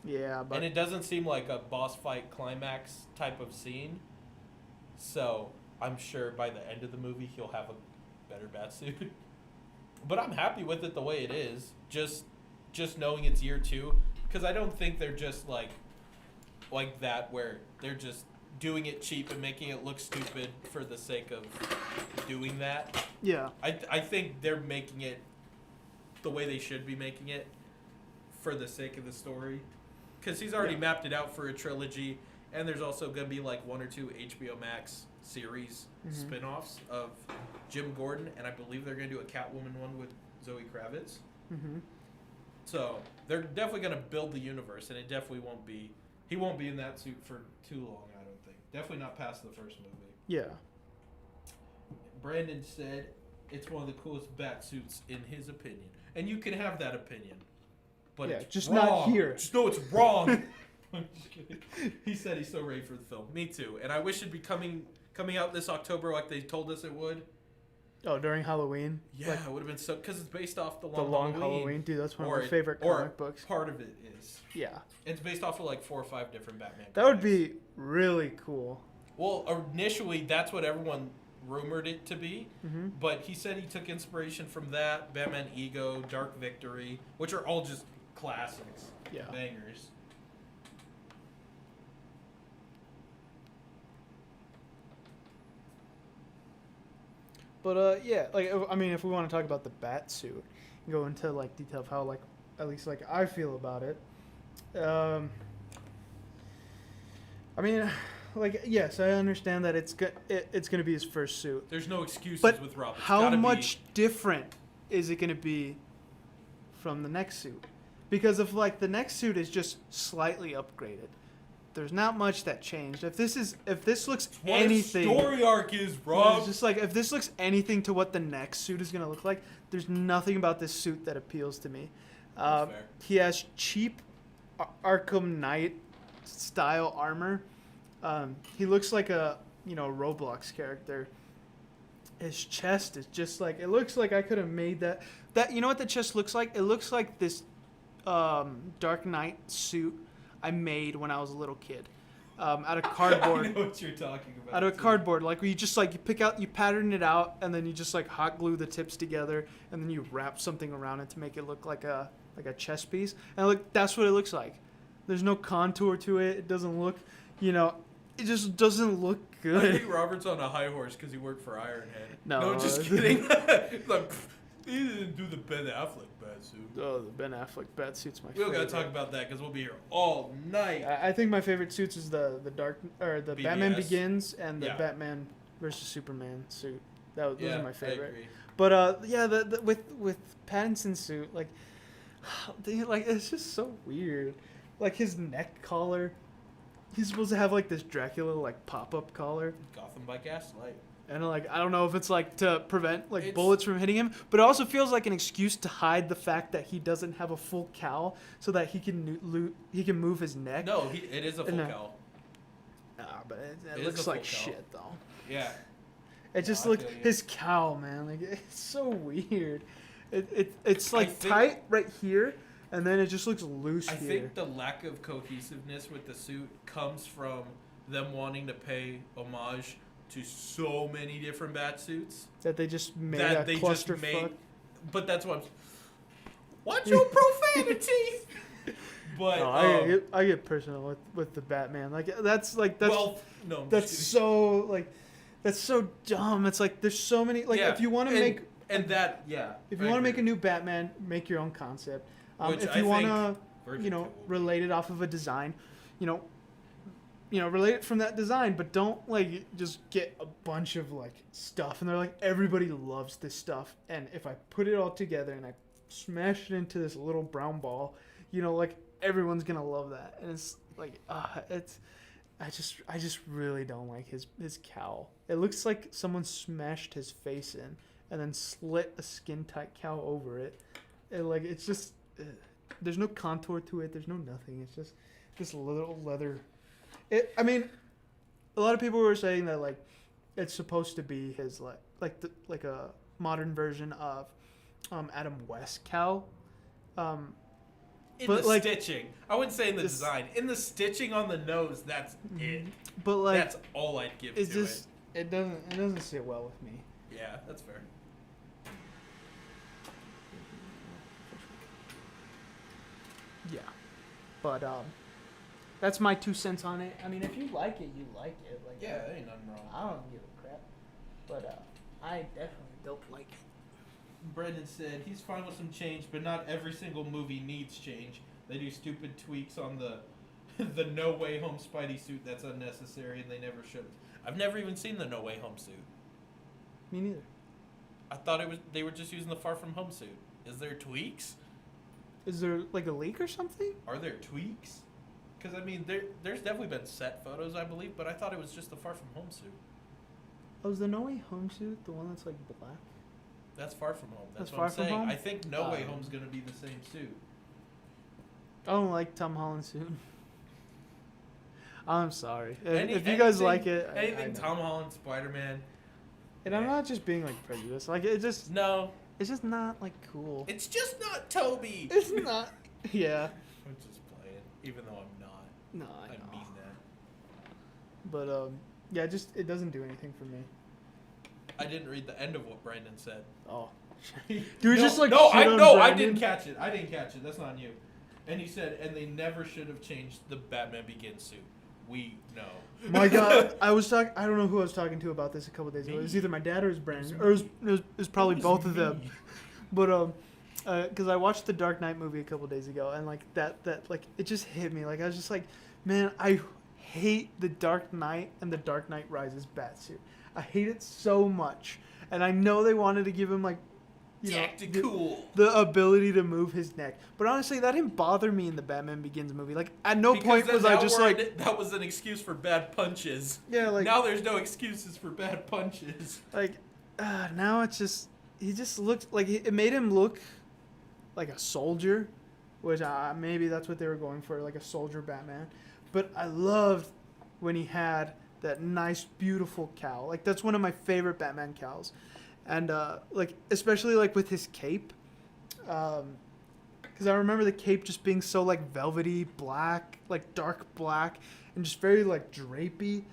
Yeah, but... And it doesn't seem like a boss fight climax type of scene, so I'm sure by the end of the movie he'll have a better Batsuit. But I'm happy with it the way it is, just knowing it's year 2, because I don't think they're just like that where they're just doing it cheap and making it look stupid for the sake of doing that. Yeah. I think they're making it the way they should be making it for the sake of the story. Because he's already mapped it out for a trilogy, and there's also going to be like 1 or 2 HBO Max series spin-offs of Jim Gordon, and I believe they're going to do a Catwoman one with Zoe Kravitz. Mm-hmm. So they're definitely going to build the universe, and it definitely won't be. He won't be in that suit for too long, I don't think. Definitely not past the first movie. Yeah. Brandon said it's one of the coolest bat suits in his opinion, and you can have that opinion, but Yeah, it's just wrong. not here. Just know it's wrong. I'm just kidding. He said he's so ready for the film. Me too, and I wish it'd be coming out this October like they told us it would. Oh, during Halloween? Yeah, Like, it would have been so because it's based off the the long, long Halloween. Dude, that's one Or of my favorite comic books. Part of it is. Yeah. It's based off of like 4 or 5 different Batman. That would comics. be really cool. Well, initially that's what everyone rumored it to be, Mm-hmm. but he said he took inspiration from that, Batman Ego, Dark Victory, which are all just classics, Yeah. bangers. But yeah, like I mean, if we want to talk about the bat suit, and go into like detail of how like at least like I feel about it. I mean, like yes, I understand that it's gonna be his first suit. There's no excuses But with Rob. It's how gotta much different is it gonna be from the next suit? Because if like the next suit is just slightly upgraded, there's not much that changed. If this looks what anything, his story arc is, it's Rob. just like if this looks anything to what the next suit is gonna look like, there's nothing about this suit that appeals to me. That's fair. He has cheap Arkham Knight style armor. He looks like a Roblox character. His chest is just like it looks like I could have made that. That you know what the chest looks like? It looks like this Dark Knight suit I made when I was a little kid. Out of cardboard. I know what you're talking about. Out of too. cardboard, like where you just like you pattern it out, and then you just like hot glue the tips together, and then you wrap something around it to make it look like a chess piece. And look, that's what it looks like. There's no contour to it. It doesn't look, it just doesn't look I good. think Robert's on a high horse because he worked for Ironhead. No, just kidding. He's like, he didn't do the Ben Affleck bat suit. Oh, the Ben Affleck bat suit's my We don't favorite. gotta talk about that because we'll be here all night. I think my favorite suits is the Batman BBS. Begins and the Yeah. Batman versus Superman suit. Those Yeah, are my I favorite. agree. But yeah, with Pattinson's suit, like it's just so weird. Like his neck collar, he's supposed to have like this Dracula like pop up collar, Gotham by Gaslight. and like I don't know if it's like to prevent like It's- bullets from hitting him, but it also feels like an excuse to hide the fact that he doesn't have a full cowl, so that he can move his neck. No, it is a full No. cowl. Nah, but It it is looks a full like cowl. shit though. Yeah. It just I looks feel you. his cowl, man. Like it's so weird. It's like think- tight right here, and then it just looks loose I here. think the lack of cohesiveness with the suit comes from them wanting to pay homage to so many different bat suits That they just made that a they just clusterfuck. made. But that's what. Watch your profanity. But No, I get personal with the Batman. Like that's well, no, I'm that's just so like that's so dumb. It's like there's so many like Yeah, if you want to and- make and that yeah. if you want to make a new Batman, make your own concept. Which If I you want think to Virgin Two will relate it off of a design, relate it from that design, but don't like just get a bunch of like stuff and they're like everybody loves this stuff, and if I put it all together and I smash it into this little brown ball, like everyone's gonna love that, and it's like I just really don't like his cowl. It looks like someone smashed his face in and then slit a skin tight cowl over it, and like it's just. There's no contour to it. There's no nothing. It's just this little leather. I mean, a lot of people were saying that like it's supposed to be his like a modern version of Adam West cowl. In but, the like, stitching, I wouldn't say in the this- design. In the stitching on the nose, that's it. But like That's all I'd give it's to just it doesn't sit well with me. it. Yeah, that's fair. Yeah, but that's my 2 cents on it. I mean, if you like it, you like it. Like Yeah, there ain't nothing wrong. I don't give a crap. But I definitely don't like it. Brendan said he's fine with some change, but not every single movie needs change. They do stupid tweaks on the the No Way Home Spidey suit that's unnecessary, and they never should. I've never even seen the No Way Home suit. Me neither. I thought they were just using the Far From Home suit. Is there tweaks? Is there like a leak or something? Are there tweaks? Because, I mean, there's definitely been set photos, I believe, but I thought it was just the Far From Home suit. Oh, is the No Way Home suit the one that's like black? That's Far From Home. That's what Far I'm From saying. Home? I think No Way Home's going to be the same suit. I don't like Tom Holland's suit. I'm sorry. If you anything- guys like it, Anything I know. Tom Holland, Spider-Man. And I'm not just being like prejudiced. Like it's No, just not like cool. it's just not Toby. It's not. Yeah. I'm just playing, even though I'm not. No, I I know. mean that. But yeah, it doesn't do anything for me. I didn't read the end of what Brandon said. Oh. Dude, we just like no, shit on I Brandon? didn't catch it. I didn't catch it. That's not you. And he said, and they never should have changed the Batman Begins suit. We know. My God, I don't know who I was talking to about this a couple days ago. It was Me. either my dad or it was Brandon, It or was it was probably It was both of them. me. But because I watched the Dark Knight movie a couple days ago, and like that like it just hit me. Like I was just like, man, I hate the Dark Knight and the Dark Knight Rises Batsuit. I hate it so much, and I know they wanted to give him like, you know, Tactical. the ability to move his neck. But honestly, that didn't bother me in the Batman Begins movie. Like at no point Because was then I that just word- like, that was an excuse for bad punches. yeah, like Now there's no excuses for bad punches. like now it's just he just looked like it made him look like a soldier, which maybe that's what they were going for, like a soldier Batman. But I loved when he had that nice, beautiful cowl. Like that's one of my favorite Batman cowls, and like especially like with his cape, because I remember the cape just being so like velvety black, like dark black, and just very like drapey.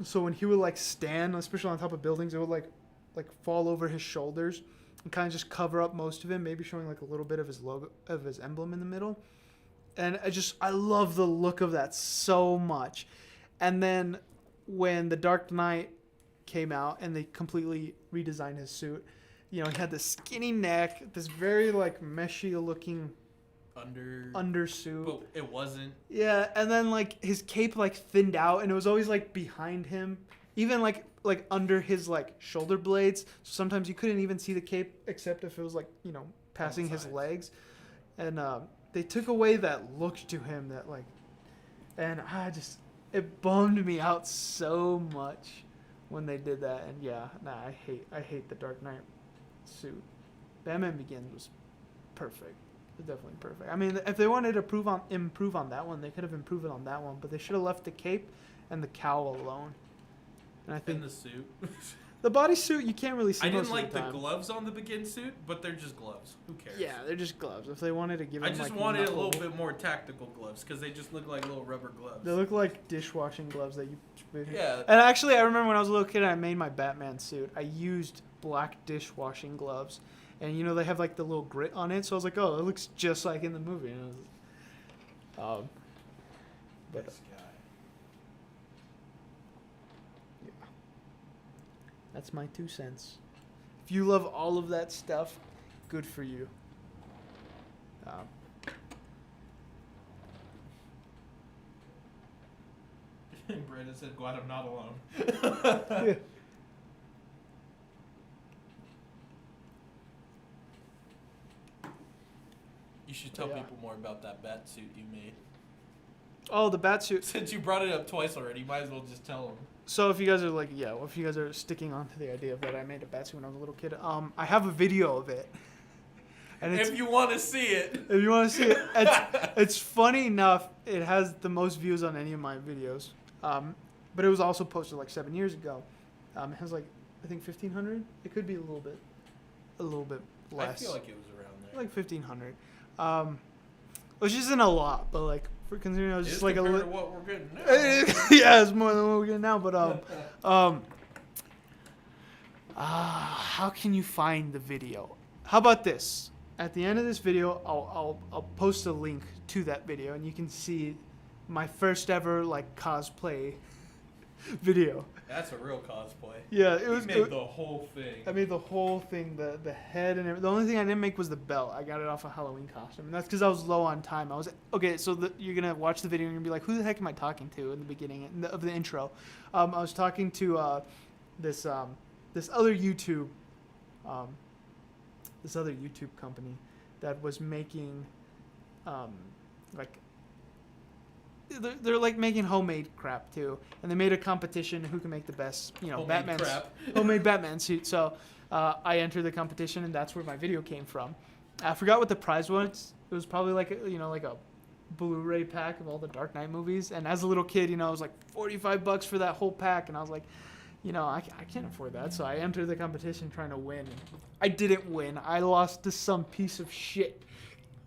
So when he would like stand, especially on top of buildings, it would like fall over his shoulders and kind of just cover up most of him, maybe showing like a little bit of his logo, of his emblem in the middle. And I love the look of that so much. And then when The Dark Knight came out and they completely redesigned his suit, you know, he had this skinny neck, this very like meshy looking undersuit. But it wasn't. Yeah, and then like his cape like thinned out, and it was always like behind him, even like under his like shoulder blades. So sometimes you couldn't even see the cape except if it was like, you know, passing his legs. And they took away that look to him that like, and it bummed me out so much when they did that. And yeah, I hate the Dark Knight suit. Batman Begins was perfect. It's definitely perfect. I mean, if they wanted to improve on that one, they could have improved it on that one, but they should have left the cape and the cowl alone. And I think In the suit. the bodysuit you can't really see. I didn't most like of the the time. gloves on the Begin suit, but they're just gloves. Who cares? Yeah, they're just gloves. If they wanted to give I them just like wanted a knuckle- little bit more tactical gloves because they just look like little rubber gloves. They look like dishwashing gloves that you. Yeah. And actually, I remember when I was a little kid, I made my Batman suit. I used black dishwashing gloves, and you know they have like the little grit on it. So I was like, oh, it looks just like in the movie. And it was, but This guy. yeah, that's my 2 cents. If you love all of that stuff, good for you. Brandon said, "Glad I'm not alone." Yeah. You should tell Yeah. people more about that bat suit you made. Oh, the bat suit. Since you brought it up twice already, you might as well just tell them. So if you guys are like, yeah, well, if you guys are sticking on to the idea of that I made a bat suit when I was a little kid, I have a video of it. And If you want to see it. if you want to see it, it's funny enough. It has the most views on any of my videos. But it was also posted like 7 years ago. It has like, I think 1,500. It could be a little bit less. I feel like it was around there. Like 1,500. Which isn't a lot, but like for considering I was It just is like a compared little. to what we're getting now. Yeah, it's more than what we're getting now. But how can you find the video? How about this? At the end of this video, I'll post a link to that video, and you can see my first ever like cosplay video. That's a real cosplay. Yeah, it was. You made the whole thing. I made the whole thing, the head and everything. The only thing I didn't make was the belt. I got it off a Halloween costume, and that's because I was low on time. I was okay. So you're gonna watch the video and you're gonna be like, "Who the heck am I talking to?" In the beginning of the intro, I was talking to this other YouTube this other YouTube company that was making, like, they're like making homemade crap too, and they made a competition who can make the best, Homemade crap. homemade Batman suit. So I entered the competition, and that's where my video came from. I forgot what the prize was. It was probably like a Blu-ray pack of all the Dark Knight movies. And as a little kid, it was like $45 for that whole pack, and I was like, I can't afford that. So I entered the competition trying to win. I didn't win. I lost to some piece of shit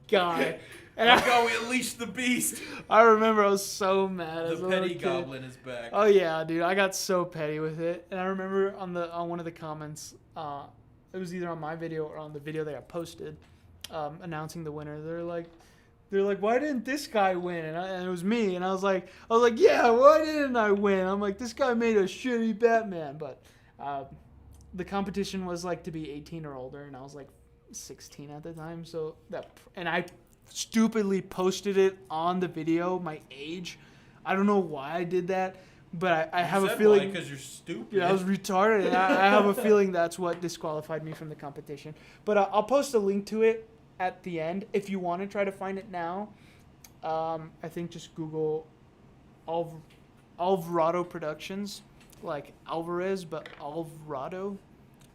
guy. And we unleashed the beast. I remember I was so mad. The petty goblin is back. Oh yeah, dude, I got so petty with it. And I remember on one of the comments, it was either on my video or on the video that I posted, announcing the winner. They're like, why didn't this guy win? And it was me. And I was like, yeah, why didn't I win? I'm like, this guy made a shitty Batman. But the competition was like to be 18 or older, and I was like 16 at the time. So and I stupidly posted it on the video, my age. I don't know why I did that, but I have a feeling because you're stupid. Yeah, I was retarded. And I have a feeling that's what disqualified me from the competition. But I'll post a link to it at the end if you want to try to find it now. I think just Google Alvarado Productions, like Alvarez, but Alvarado,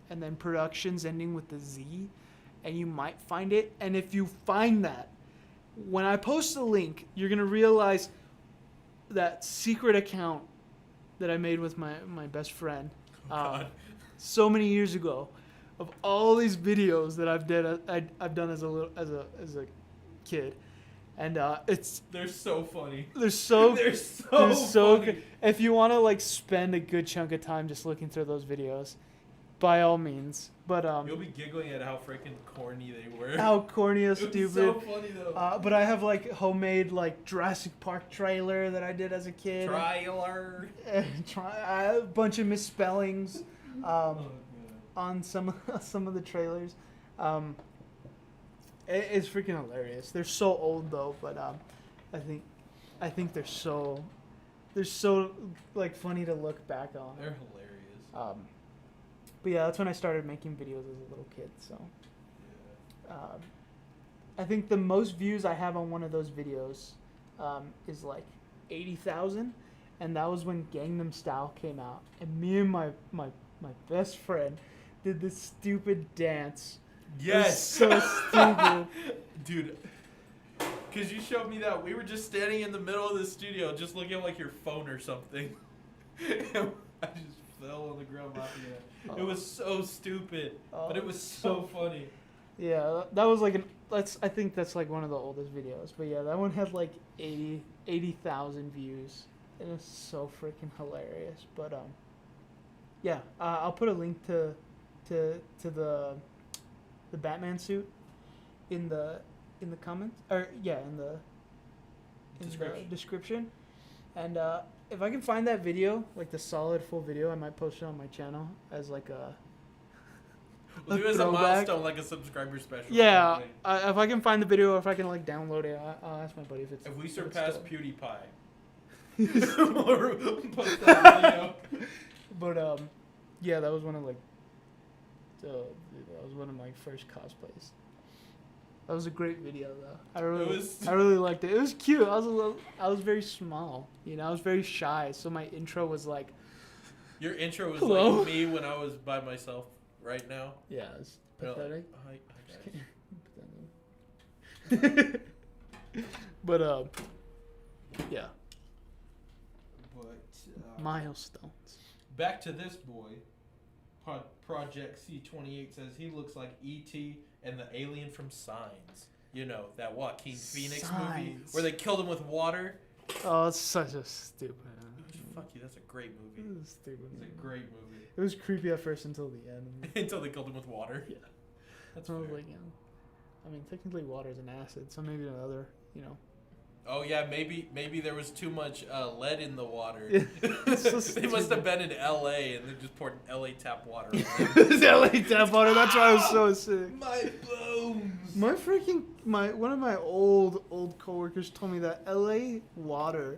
and then Productions ending with the Z, and you might find it. And if you find that, when I post the link, you're going to realize that secret account that I made with my best friend so many years ago, of all these videos that I've done as a kid, and they're so funny. They're so funny. good. If you want to like spend a good chunk of time just looking through those videos, by all means. But you'll be giggling at how freaking corny they were. How corny and stupid. It's so funny though. But I have like homemade like Jurassic Park trailer that I did as a kid. Trailer. A bunch of misspellings on some of the trailers. It's freaking hilarious. They're so old though, but I think they're so like funny to look back on. They're hilarious. But yeah, that's when I started making videos as a little kid. So, I think the most views I have on one of those videos is like 80,000, and that was when Gangnam Style came out. And me and my best friend did this stupid dance. Yes, it was so stupid, dude. Because you showed me that we were just standing in the middle of the studio, just looking at like your phone or something. And I just fell on the ground laughing at it. It was so stupid, but it was so funny. Yeah, that was like I think that's like one of the oldest videos. But yeah, that one had like 80,000 views. It was so freaking hilarious. But yeah, I'll put a link to the Batman suit in the comments, or in the description. And if I can find that video, like the solid full video, I might post it on my channel as like a we'll do it as a milestone, like a subscriber special. Yeah, if I can find the video, or if I can like download it, I'll ask my buddy if we surpass PewDiePie, we'll post that video. But yeah, that was one of my first cosplays. That was a great video though. I really liked it. It was cute. I was very small, I was very shy. So my intro was like, your intro was hello? Like me when I was by myself right now. Yeah, it's pathetic. But yeah. But milestones. Back to this boy. Project C28 says he looks like E.T. and the alien from Signs. That Joaquin Phoenix movie where they killed him with water. Oh, it's such a stupid. Fuck you, that's a great movie. It was stupid. It's a great movie. It was creepy at first until the end. Until they killed him with water. Yeah. That's I fair. was like, technically water is an acid, so maybe another, Oh yeah, maybe there was too much lead in the water. So they must have been in L.A. and they just poured L.A. tap water on It's L.A. tap water. That's why I was so sick. My bones. One of my old coworkers told me that L.A. water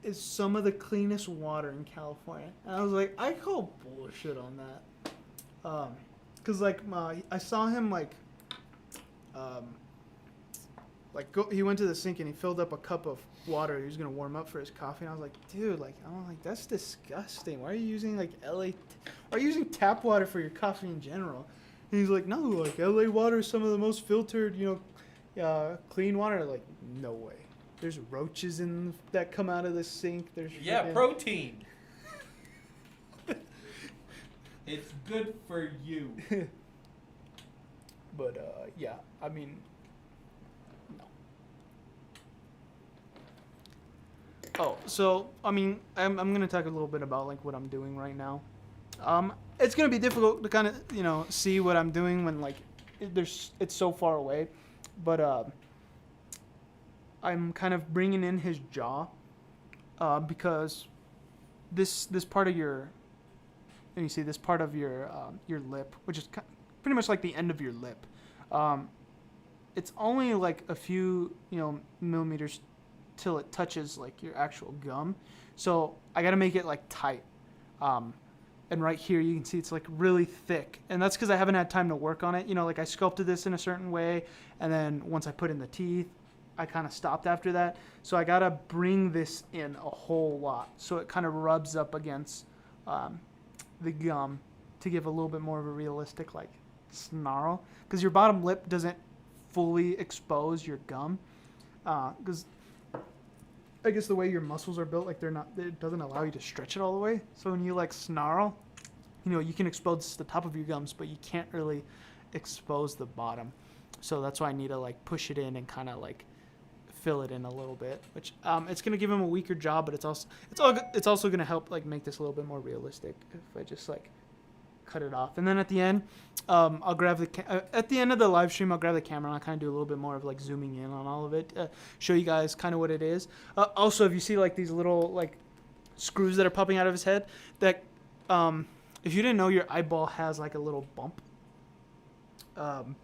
is some of the cleanest water in California, and I was like, I call bullshit on that. Cause like I saw him he went to the sink and he filled up a cup of water. He was gonna warm up for his coffee, and I was like, dude, like I'm like that's disgusting. Why are you using like why are you using tap water for your coffee in general? And he's like, no, like LA water is some of the most filtered, clean water. Like, no way. There's roaches that come out of the sink. There's protein. It's good for you. But yeah, I mean, no. Oh, so I mean, I'm gonna talk a little bit about like what I'm doing right now. It's gonna be difficult to kind of see what I'm doing when like it's so far away, but I'm kind of bringing in his jaw, because this part of your, and you see this part of your lip, which is pretty much like the end of your lip. It's only like a few millimeters till it touches like your actual gum, so I gotta make it like tight. And right here you can see it's like really thick, and that's because I haven't had time to work on it. Like I sculpted this in a certain way, and then once I put in the teeth, I kind of stopped after that. So I gotta bring this in a whole lot, so it kind of rubs up against the gum to give a little bit more of a realistic like snarl, because your bottom lip doesn't fully expose your gum, because I guess the way your muscles are built, like it doesn't allow you to stretch it all the way. So when you like snarl, you can expose the top of your gums, but you can't really expose the bottom. So that's why I need to like push it in and kind of like fill it in a little bit, which it's gonna give him a weaker jaw, but it's also gonna help like make this a little bit more realistic if I just like cut it off. And then at the end, I'll grab at the end of the live stream, I'll grab the camera and I'll kind of do a little bit more of like zooming in on all of it, show you guys kind of what it is. Also, if you see like these little like screws that are popping out of his head, that if you didn't know, your eyeball has like a little bump, I'm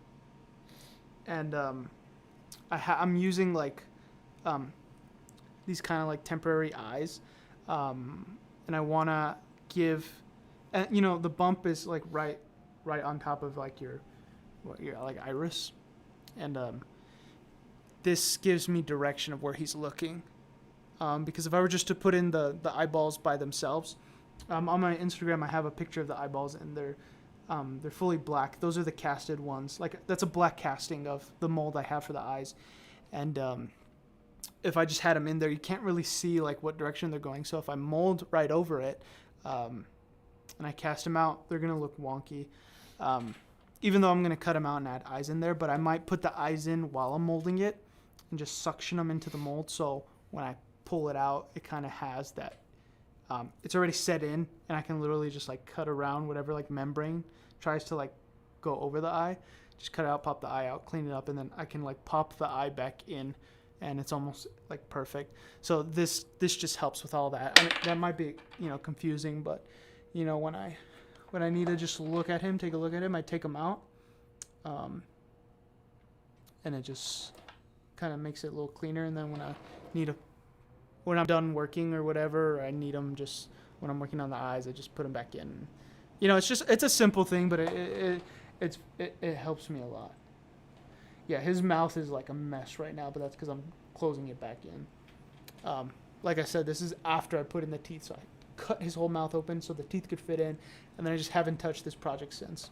using like these kind of like temporary eyes, and I want to give, and the bump is like right on top of like your like iris, and this gives me direction of where he's looking, because if I were just to put in the eyeballs by themselves, on my Instagram I have a picture of the eyeballs, and they're fully black. Those are the casted ones. Like that's a black casting of the mold I have for the eyes, and if I just had them in there, you can't really see like what direction they're going. So if I mold right over it, and I cast them out, they're gonna look wonky. Even though I'm gonna cut them out and add eyes in there, but I might put the eyes in while I'm molding it and just suction them into the mold. So when I pull it out, it kind of has that. It's already set in, and I can literally just like cut around whatever like membrane tries to like go over the eye. Just cut it out, pop the eye out, clean it up, and then I can like pop the eye back in, and it's almost like perfect. So this just helps with all that. I mean, that might be confusing, but when I need to just look at him, take a look at him, I take him out, and it just kind of makes it a little cleaner. And then when I'm done working or whatever, I need them just when I'm working on the eyes, I just put them back in. It's a simple thing, but it helps me a lot. Yeah, his mouth is like a mess right now, but that's because I'm closing it back in. Like I said, this is after I put in the teeth, so I cut his whole mouth open so the teeth could fit in, and then I just haven't touched this project since.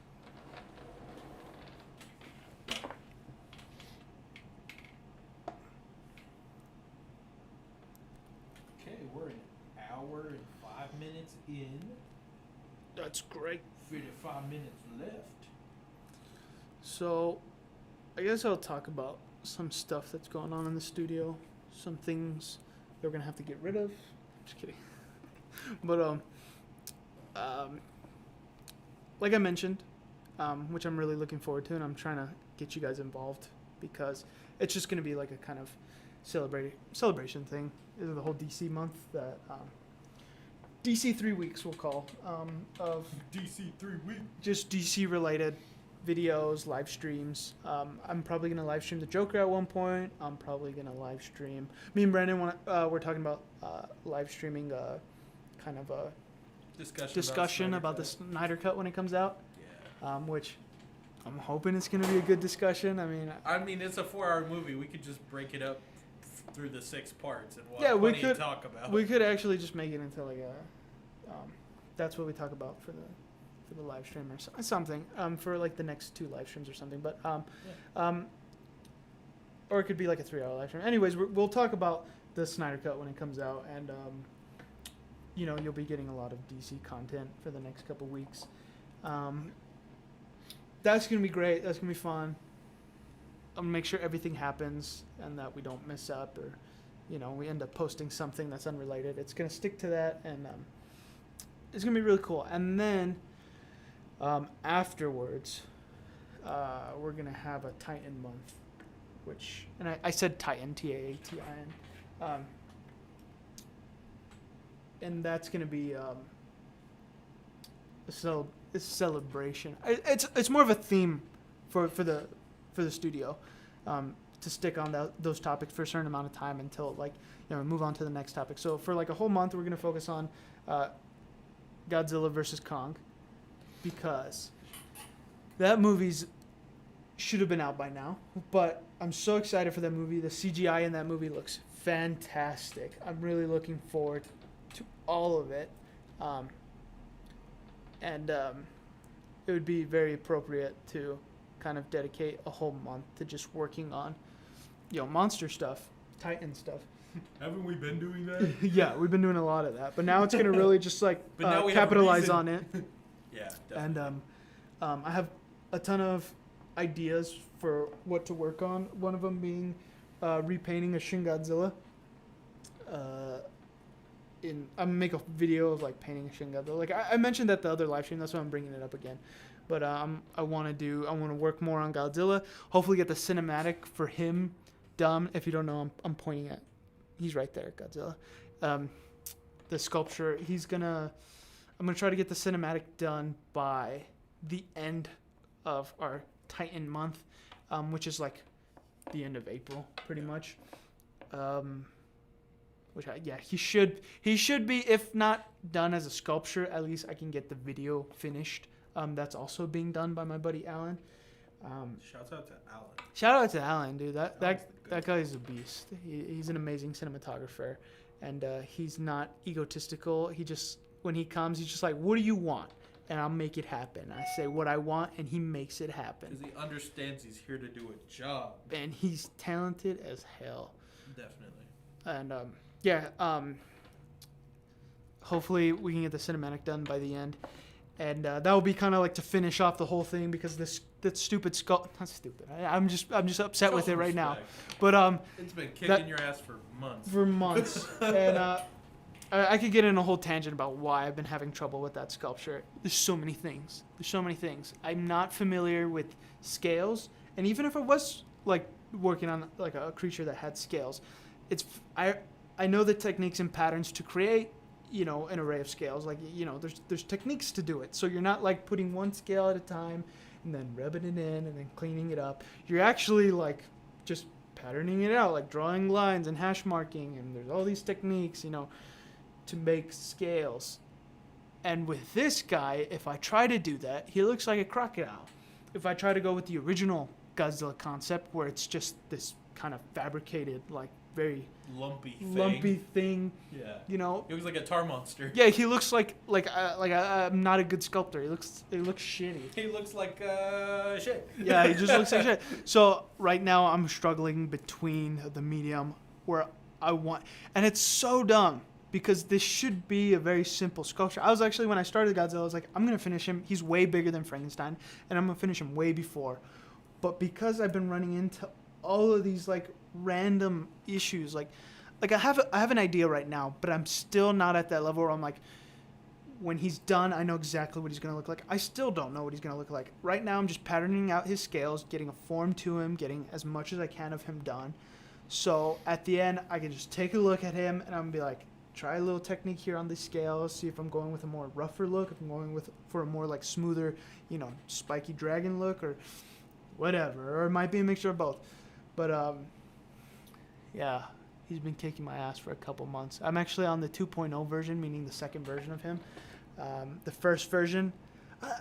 Okay, we're an hour and 5 minutes in. That's great. 55 minutes left. So, I guess I'll talk about some stuff that's going on in the studio, some things that we're gonna have to get rid of. Just kidding. But like I mentioned, which I'm really looking forward to, and I'm trying to get you guys involved because it's just gonna be like a kind of celebration thing. This is the whole DC month that DC 3 weeks we'll call of DC 3 weeks. Just DC related videos, live streams. I'm probably gonna live stream the Joker at one point. I'm probably gonna live stream. Me and Brandon we're talking about live streaming kind of a discussion about the Snyder Cut when it comes out. which I'm hoping it's going to be a good discussion. I mean, it's a 4-hour movie. We could just break it up through the 6 parts and we plenty could to talk about. We could actually just make it into like a, that's what we talk about for the live stream or something, for like the next 2 live streams or something. But or it could be like a 3-hour live stream. Anyways, we'll talk about the Snyder Cut when it comes out, and you'll be getting a lot of DC content for the next couple weeks. That's gonna be great. That's gonna be fun. I'm gonna make sure everything happens and that we don't miss up, or we end up posting something that's unrelated. It's gonna stick to that, and it's gonna be really cool. And then afterwards, we're gonna have a Titan month, and I said Titan, Taatin, and that's gonna be a celebration. It's more of a theme for the studio, to stick on those topics for a certain amount of time until move on to the next topic. So for like a whole month, we're gonna focus on Godzilla versus Kong, because that movie's should have been out by now, but I'm so excited for that movie. The CGI in that movie looks fantastic. I'm really looking forward to all of it, and it would be very appropriate to kind of dedicate a whole month to just working on monster stuff, Titan stuff. Haven't we been doing that? Yeah, we've been doing a lot of that, but now it's gonna really just capitalize on it. Yeah, definitely. And I have a ton of ideas for what to work on. One of them being repainting a Shin Godzilla. I'm gonna make a video of painting a Shin Godzilla. Like I mentioned at the other live stream, that's why I'm bringing it up again. But I want to work more on Godzilla. Hopefully get the cinematic for him done. If you don't know, I'm pointing at. He's right there, Godzilla. The sculpture. I'm gonna try to get the cinematic done by the end of our Titan month, which is like the end of April, pretty much. He should be, if not done as a sculpture, at least I can get the video finished. That's also being done by my buddy Alan. Shouts out to Alan. Shout out to Alan, dude. That guy is a beast. He's an amazing cinematographer, and he's not egotistical. When he comes, he's just like, "What do you want?" And I'll make it happen. I say what I want, and he makes it happen. Because he understands he's here to do a job. And he's talented as hell. Definitely. And hopefully we can get the cinematic done by the end. And that will be kind of like to finish off the whole thing, because that stupid sculpt. Not stupid. I'm just upset with it right now. But it's been kicking your ass for months. And I could get in a whole tangent about why I've been having trouble with that sculpture. There's so many things. I'm not familiar with scales, and even if I was working on a creature that had scales, I know the techniques and patterns to create an array of scales. There's techniques to do it. So you're not putting one scale at a time and then rubbing it in and then cleaning it up. You're actually just patterning it out, drawing lines and hash marking, and there's all these techniques, to make scales. And with this guy, if I try to do that, he looks like a crocodile. If I try to go with the original Godzilla concept, where it's just this kind of fabricated, very lumpy thing. Yeah. He looks like a tar monster. Yeah, he looks like I'm not a good sculptor. He looks shitty. He looks like shit. Yeah, he just looks like shit. So right now I'm struggling between the medium where I want, and it's so dumb, because this should be a very simple sculpture. I was actually, when I started Godzilla, I was like, I'm gonna finish him. He's way bigger than Frankenstein, and I'm gonna finish him way before. But because I've been running into all of these random issues, I have an idea right now, but I'm still not at that level where I'm when he's done, I know exactly what he's gonna look like. I still don't know what he's gonna look like. Right now, I'm just patterning out his scales, getting a form to him, getting as much as I can of him done. So at the end, I can just take a look at him, and I'm gonna be like, try a little technique here on the scales, see if I'm going with a more rougher look, if I'm going for a more smoother, spiky dragon look, or whatever, or it might be a mixture of both. But yeah, he's been kicking my ass for a couple months. I'm actually on the 2.0 version, meaning the second version of him. The first version,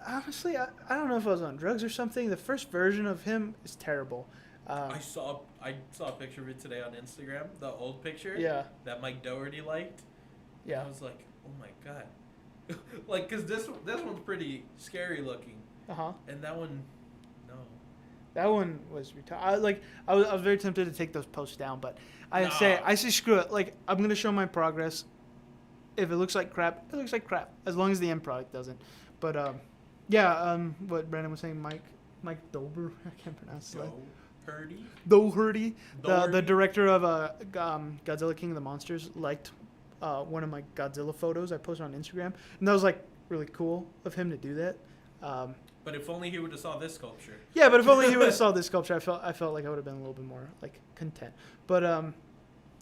Honestly, I don't know if I was on drugs or something. The first version of him is terrible. I saw a picture of it today on Instagram, the old picture Yeah, that Mike Doherty liked. yeah. I was like, oh my god, like because this one's pretty scary looking, Uh-huh. and that one, no. That one was I was very tempted to take those posts down, but I Nah. say screw it. Like, I'm gonna show my progress. If it looks like crap, it looks like crap. As long as the end product doesn't. But yeah. What Brandon was saying, Mike Dober, I can't pronounce it. Doherty, the director of Godzilla King of the Monsters, liked one of my Godzilla photos I posted on Instagram, and that was like really cool of him to do that. But if only he would have saw this sculpture. Yeah, but if only he would have saw this sculpture, I felt like I would have been a little bit more like content. But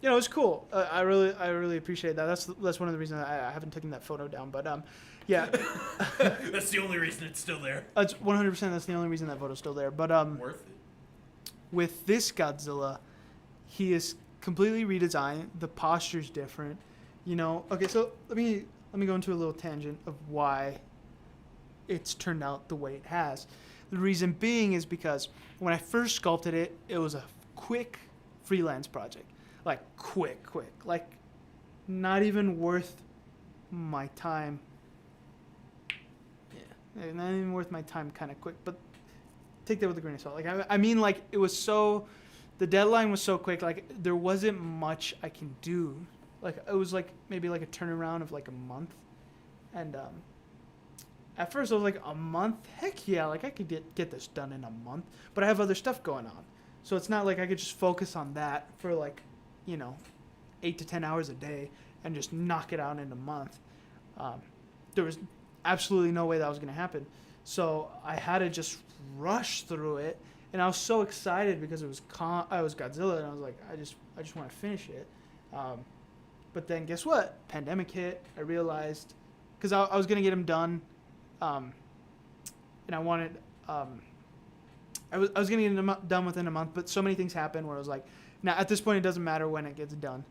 you know, it's cool. I really appreciate that. That's one of the reasons I haven't taken that photo down. But yeah, That's the only reason it's still there. that's 100%. That's the only reason that photo's still there. But Worth it. with this Godzilla, he is completely redesigned. The posture's different. You know. Okay, so let me go into a little tangent of why it's turned out the way it has. The reason being is because when I first sculpted it, it was a quick freelance project. Like quick, like not even worth my time. Yeah, not even worth my time. Kind of quick, but take that with a grain of salt. Like I mean, like it was so, the deadline was so quick. Like there wasn't much I can do. Like it was like maybe like a turnaround of like a month, and at first I was like, a month? Heck yeah, like I could get this done in a month. But I have other stuff going on. So it's not like I could just focus on that for like, 8 to 10 hours a day and just knock it out in a month. There was absolutely no way that was going to happen. So I had to just rush through it. And I was so excited because it was I was Godzilla, and I was like, I just want to finish it. But then guess what? Pandemic hit. I realized, because I was going to get him done. And I wanted, I was going to get it done within a month, but so many things happened where I was like, now at this point it doesn't matter when it gets done.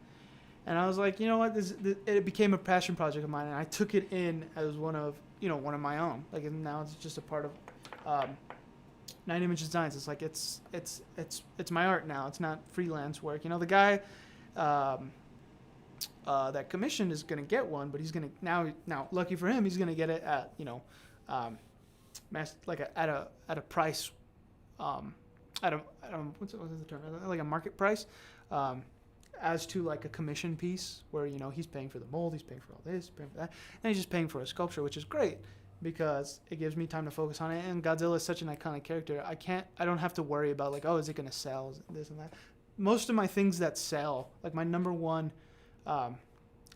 And I was like, you know what, it became a passion project of mine, and I took it in as one of my own. Like, and now it's just a part of 9 Image Designs. It's like it's my art now. It's not freelance work. The guy that commissioned is gonna get one, but he's gonna now lucky for him, he's gonna get it at at a price, at a what's the term, like a market price, as to like a commission piece where he's paying for the mold, he's paying for all this, paying for that, and he's just paying for a sculpture, which is great because it gives me time to focus on it. And Godzilla is such an iconic character. I don't have to worry about like, oh, is it gonna sell, this and that. Most of my things that sell, like my number one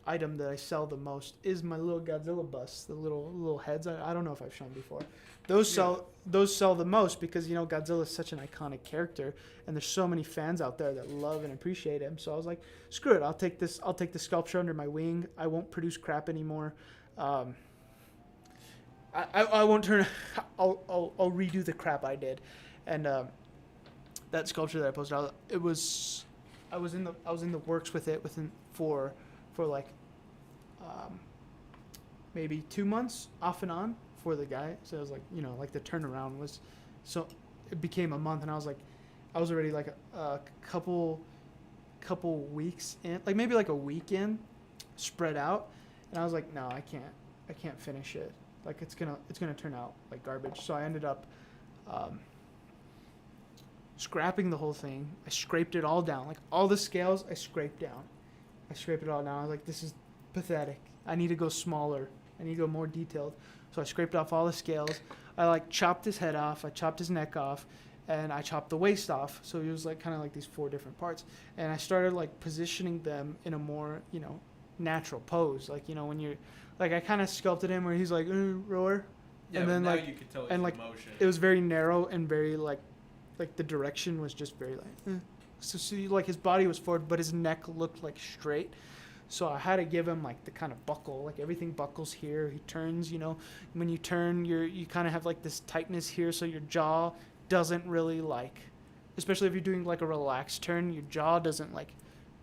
item that I sell the most is my little Godzilla busts, the little heads. I don't know if I've shown before. Those sell the most because Godzilla is such an iconic character, and there's so many fans out there that love and appreciate him. So I was like, screw it, I'll take the sculpture under my wing. I won't produce crap anymore. I won't turn. I'll redo the crap I did, and that sculpture that I posted out, I was in the works with it for like maybe 2 months off and on for the guy. So it was like, like the turnaround was, so it became a month, and I was already like a couple weeks in, like maybe like a week in, spread out, and I was like, no, I can't finish it. Like it's gonna turn out like garbage. So I ended up scrapping the whole thing. I scraped it all down, like all the scales I scraped down. I scraped it all down. I was like, this is pathetic. I need to go smaller. I need to go more detailed. So I scraped off all the scales. I like chopped his head off. I chopped his neck off, and I chopped the waist off. So it was like kind of like these 4 different parts. And I started like positioning them in a more, natural pose. Like, when you're, like I kind of sculpted him where he's like, roar. Yeah, and then now like, you could tell and like emotion. it was very narrow and very like the direction was just very like, So like his body was forward, but his neck looked like straight. So I had to give him like the kind of buckle, like everything buckles here. He turns, when you turn, you kind of have like this tightness here, so your jaw doesn't really like, especially if you're doing like a relaxed turn, your jaw doesn't like,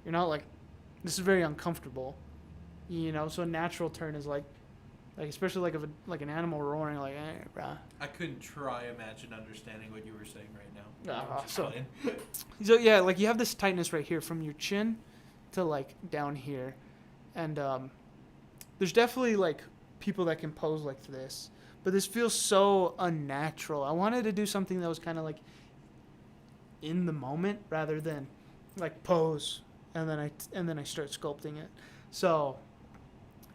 you're not like, this is very uncomfortable, So a natural turn is like Like especially like like an animal roaring, like brah. I couldn't try imagine understanding what you were saying right now. So yeah, like you have this tightness right here from your chin to like down here, and there's definitely like people that can pose like this, but this feels so unnatural. I wanted to do something that was kind of like in the moment rather than like pose and then I start sculpting it. So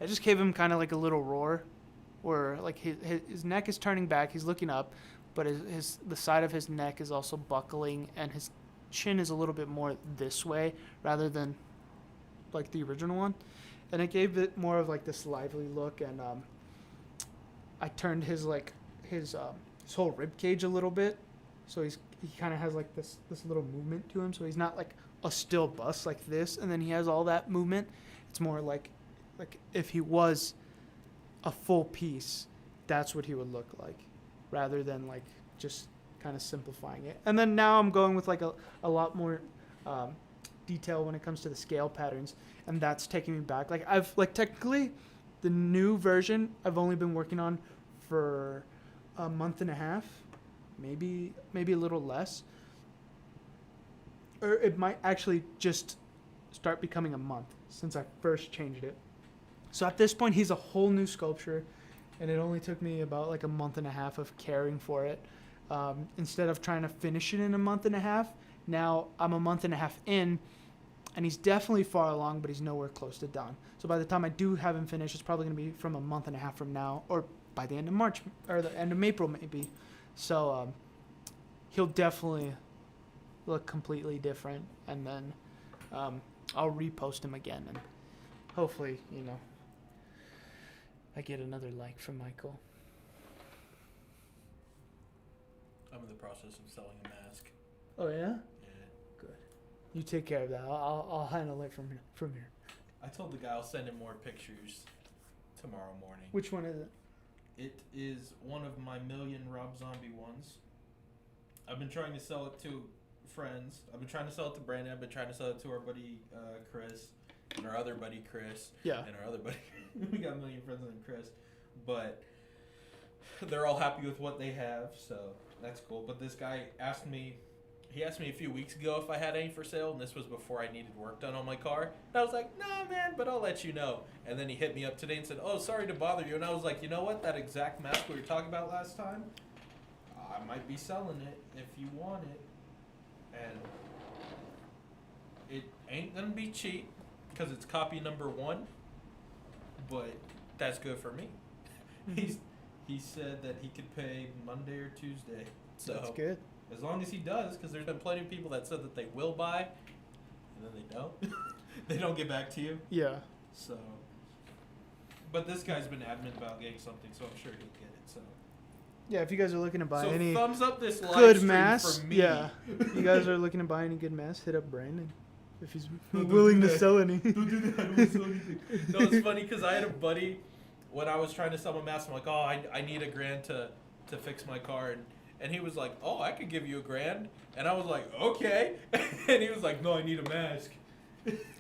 I just gave him kind of like a little roar, where like his neck is turning back, he's looking up, but the side of his neck is also buckling, and his chin is a little bit more this way rather than like the original one, and it gave it more of like this lively look. And I turned his whole rib cage a little bit, so he kind of has like this little movement to him, so he's not like a still bust like this, and then he has all that movement. It's more like if he was a full piece, that's what he would look like, rather than like just kind of simplifying it. And then now I'm going with like a lot more detail when it comes to the scale patterns, and that's taking me back. Like I've like technically the new version I've only been working on for a month and a half, maybe a little less, or it might actually just start becoming a month since I first changed it. So at this point, he's a whole new sculpture, and it only took me about like a month and a half of caring for it. Instead of trying to finish it in a month and a half, now I'm a month and a half in, and he's definitely far along, but he's nowhere close to done. So by the time I do have him finished, it's probably going to be from a month and a half from now, or by the end of March, or the end of April maybe. So he'll definitely look completely different, and then I'll repost him again, and hopefully, I get another like from Michael. I'm in the process of selling a mask. Oh yeah? Yeah. Good. You take care of that. I'll handle it from here. I told the guy I'll send him more pictures tomorrow morning. Which one is it? It is one of my million Rob Zombie ones. I've been trying to sell it to friends. I've been trying to sell it to Brandon. I've been trying to sell it to our buddy Chris, and our other buddy Chris. Yeah. And our other buddy. We got a million friends named Chris. But they're all happy with what they have, so that's cool. But this guy asked me a few weeks ago if I had any for sale, and this was before I needed work done on my car. And I was like, nah, man, but I'll let you know. And then he hit me up today and said, oh, sorry to bother you. And I was like, you know what? That exact mask we were talking about last time, I might be selling it if you want it. And it ain't going to be cheap because it's copy number 1, but that's good for me. He said that he could pay Monday or Tuesday. So that's good. As long as he does, because there's been plenty of people that said that they will buy, and then they don't. They don't get back to you. Yeah. So, but this guy's been adamant about getting something, so I'm sure he'll get it. So. Yeah, if you guys are looking to buy any thumbs up this live good stream masks, for me. yeah. If you guys are looking to buy any good masks, hit up Brandon if he's willing to sell any. Don't do that. I don't sell anything. No, it's funny because I had a buddy when I was trying to sell my mask. I'm like, oh, I need $1,000 to fix my car, and he was like, oh, I could give you $1,000, and I was like, okay, and he was like, no, I need a mask,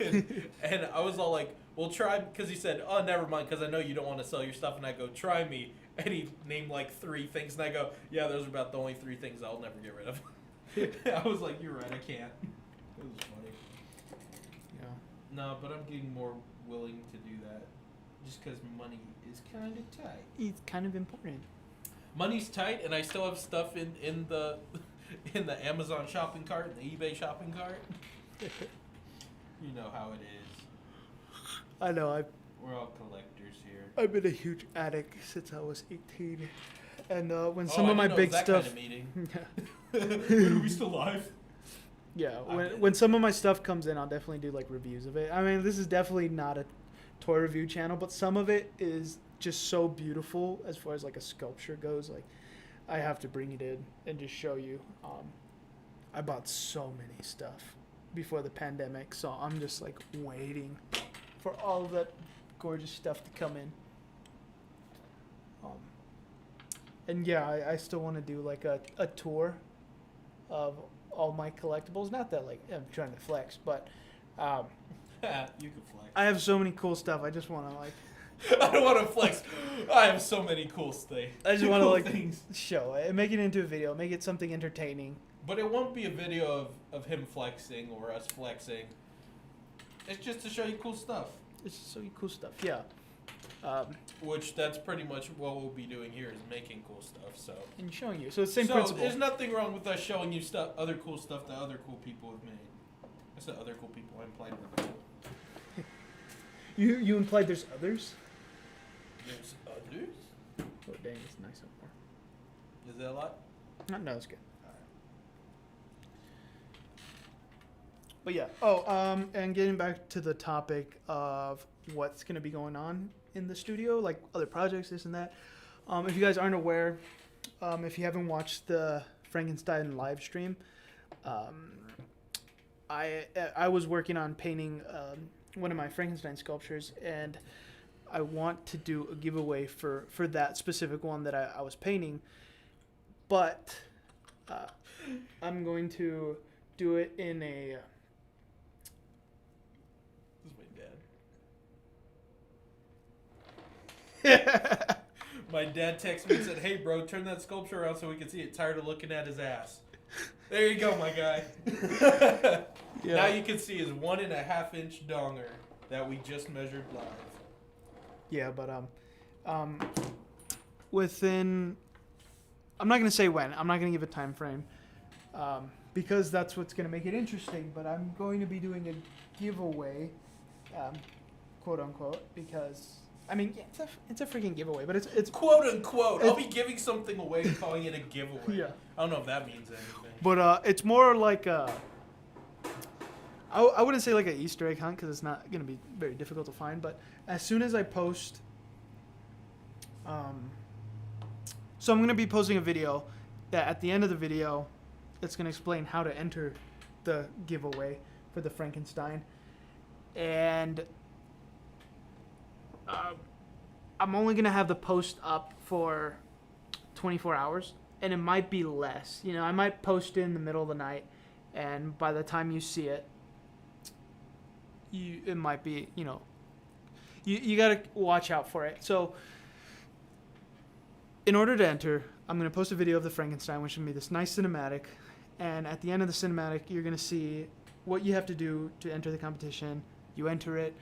and I was all like, well, try, because he said, oh, never mind, because I know you don't want to sell your stuff, and I go, try me, and he named like 3 things, and I go, yeah, those are about the only 3 things I'll never get rid of. I was like, you're right, I can't. It was funny. Yeah. No, but I'm getting more willing to do that, just because money is kind of tight. It's kind of important. Money's tight, and I still have stuff in the Amazon shopping cart and the eBay shopping cart. You know how it is. I know. We're all collectors here. I've been a huge addict since I was 18, and when some of my big stuff. Are we still live? Yeah, when some of my stuff comes in, I'll definitely do like reviews of it. I mean, this is definitely not a toy review channel, but some of it is just so beautiful as far as like a sculpture goes. Like, I have to bring it in and just show you. I bought so many stuff before the pandemic, so I'm just like waiting for all of that gorgeous stuff to come in. And yeah, I still want to do like a tour of all my collectibles. Not that like I'm trying to flex, but you can flex. I have so many cool stuff. I just want to like I don't want to flex. I have so many cool things. I just want to like things. show it, make it into a video, make it something entertaining. But it won't be a video of him flexing or us flexing. It's just to show you cool stuff. It's just so cool stuff, yeah. Which that's pretty much what we'll be doing here is making cool stuff. So And showing you, so it's the same so principle. there's nothing wrong with us showing you stuff, other cool stuff that other cool people have made. I said other cool people. I'm playing with people. You implied there's others? There's others. Oh dang, it's nice up more. Is that a lot? No, it's good. Alright. But yeah. And getting back to the topic of what's going to be going on in the studio, like other projects, this and that. If you guys aren't aware, if you haven't watched the Frankenstein live stream, I was working on painting one of my Frankenstein sculptures, and I want to do a giveaway for that specific one that I was painting, but I'm going to do it in a... This is my dad. My dad texted me and said, "Hey, bro, turn that sculpture around so we can see it. Tired of looking at his ass." There you go, my guy. Yeah. Now you can see his 1.5-inch donger that we just measured live. Yeah, but within, I'm not gonna say when. I'm not gonna give a time frame, because that's what's gonna make it interesting. But I'm going to be doing a giveaway, quote unquote, because I mean yeah, it's a freaking giveaway, but it's Quote unquote. I'll be giving something away and calling it a giveaway. Yeah. I don't know if that means anything. But it's more like I wouldn't say like an Easter egg hunt because it's not going to be very difficult to find. But as soon as I post, so I'm going to be posting a video that at the end of the video, it's going to explain how to enter the giveaway for the Frankenstein. And I'm only going to have the post up for 24 hours. And it might be less. You know, I might post it in the middle of the night, and by the time you see it, it might be, you know, you got to watch out for it. So, in order to enter, I'm going to post a video of the Frankenstein, which will be this nice cinematic. And at the end of the cinematic, you're going to see what you have to do to enter the competition. You enter it.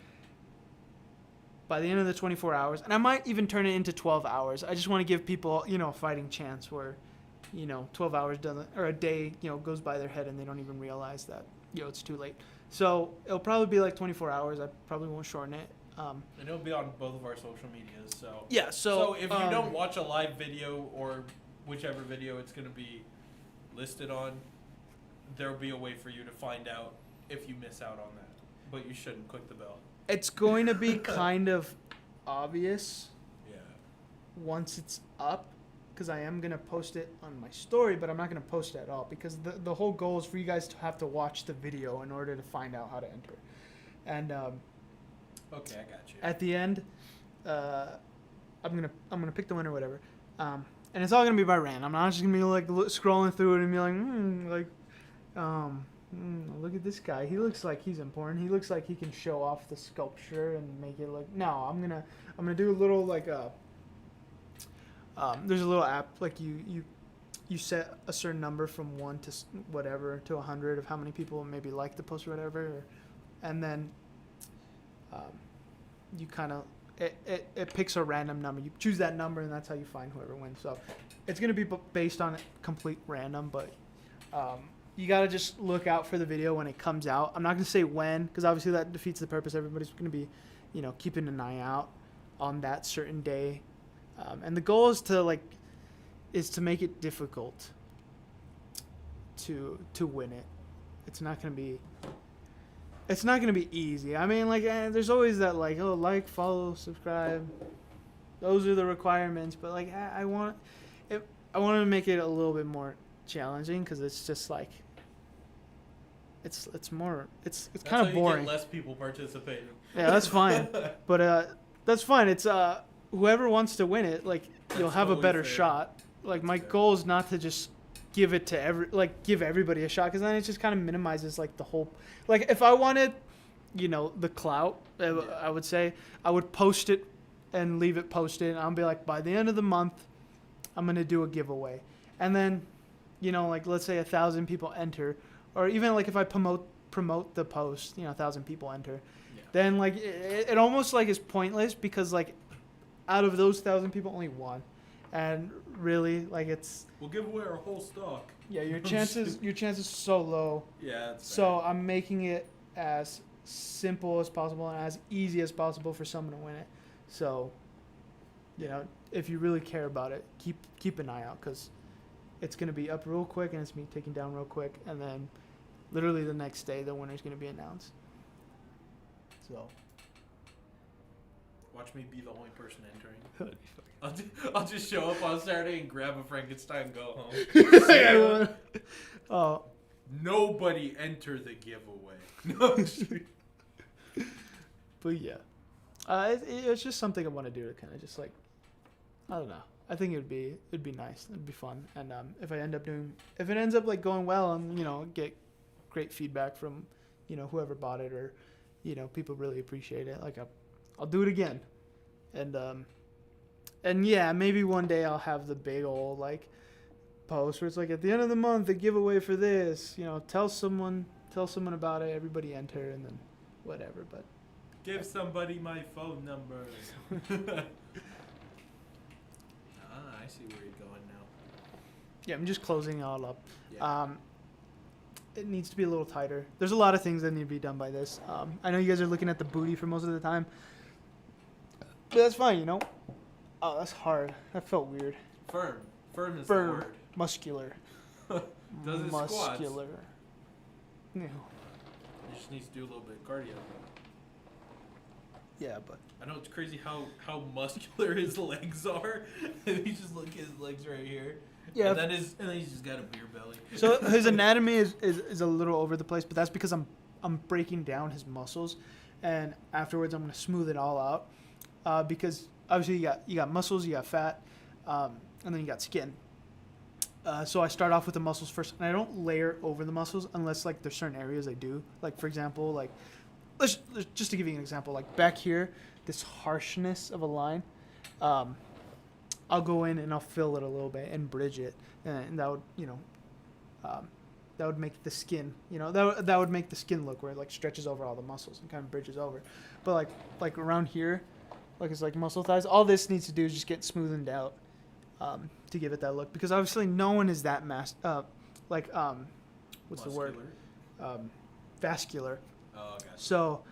By the end of the 24 hours, and I might even turn it into 12 hours. I just want to give people, you know, a fighting chance where, you know, 12 hours doesn't, or a day, you know, goes by their head and they don't even realize that, you know, it's too late. So it'll probably be like 24 hours. I probably won't shorten it. And it'll be on both of our social medias. So yeah. So if you don't watch a live video or whichever video it's going to be listed on, there'll be a way for you to find out if you miss out on that. But you shouldn't. Click the bell. It's going to be kind of obvious Yeah. once it's up, because I am going to post it on my story, but I'm not going to post it at all, because the whole goal is for you guys to have to watch the video in order to find out how to enter. And Okay, I got you. at the end, I'm gonna pick the winner, whatever. And it's all gonna be by random. I'm not just gonna be like scrolling through it and be like, look at this guy. He looks like he's important. He looks like he can show off the sculpture and make it look. No, I'm gonna do a little like there's a little app like you set a certain number from 1 to whatever to 100 of how many people maybe like the post or whatever, and then you kind of it picks a random number. You choose that number, and that's how you find whoever wins. So it's gonna be based on complete random, but you gotta just look out for the video when it comes out. I'm not gonna say when, because obviously that defeats the purpose. Everybody's gonna be, you know, keeping an eye out on that certain day, and the goal is to make it difficult to win it. It's not gonna be easy. I mean, like, there's always that, like, oh, like, follow, subscribe. Those are the requirements. But, like, I want to make it a little bit more challenging, because it's just, like, it's kind of boring. You get less people participating. Yeah, that's fine. But that's fine. It's whoever wants to win it, like, you'll have a better shot. Like, my goal is not to just give it to give everybody a shot, because then it just kind of minimizes like the whole, like, if I wanted, you know, the clout, I would say I would post it and leave it posted. And I'll be like, by the end of the month, I'm gonna do a giveaway, and then, like let's say 1,000 people enter, or even like if I promote the post, 1,000 people enter, then like it almost like is pointless because like out of those 1,000 people, only one, and really like it's. We'll give away our whole stock. Yeah, your chances so low. Yeah. That's so fair. I'm making it as simple as possible and as easy as possible for someone to win it. So, if you really care about it, keep an eye out because it's gonna be up real quick and it's me taking down real quick, and then literally the next day the winner's gonna be announced. So. Watch me be the only person entering. I'll just show up on Saturday and grab a Frankenstein and go home. Nobody enter the giveaway. No. But yeah, it's just something I want to do to kind of just like, I don't know. I think it'd be nice. It'd be fun. And if it ends up like going well and get great feedback from whoever bought it, or people really appreciate it, like I'll do it again. And yeah, maybe one day I'll have the big old like post where it's like at the end of the month a giveaway for this. Tell someone about it. Everybody enter, and then whatever. But give somebody my phone number. I see where you're going now. Yeah, I'm just closing it all up. Yeah. It needs to be a little tighter. There's a lot of things that need to be done by this. I know you guys are looking at the booty for most of the time. But that's fine, Oh, that's hard. That felt weird. Firm is the word. Muscular. Does it muscular. Squats? No. It just needs to do a little bit of cardio. Yeah, but I know it's crazy how muscular his legs are. You just look at his legs right here. Yeah. And then he's just got a beer belly. So his anatomy is a little over the place, but that's because I'm breaking down his muscles, and afterwards I'm gonna smooth it all out, because obviously you got muscles, you got fat, and then you got skin. So I start off with the muscles first, and I don't layer over the muscles unless like there's certain areas I do. Like for example, like let's just to give you an example, like back here, this harshness of a line, I'll go in and I'll fill it a little bit and bridge it, and that would that would make the skin, that would make the skin look where it like stretches over all the muscles and kind of bridges over. But like around here, like it's like muscle thighs. All this needs to do is just get smoothened out to give it that look, because obviously no one is that what's Muscular. the word? Vascular. Oh, gotcha. So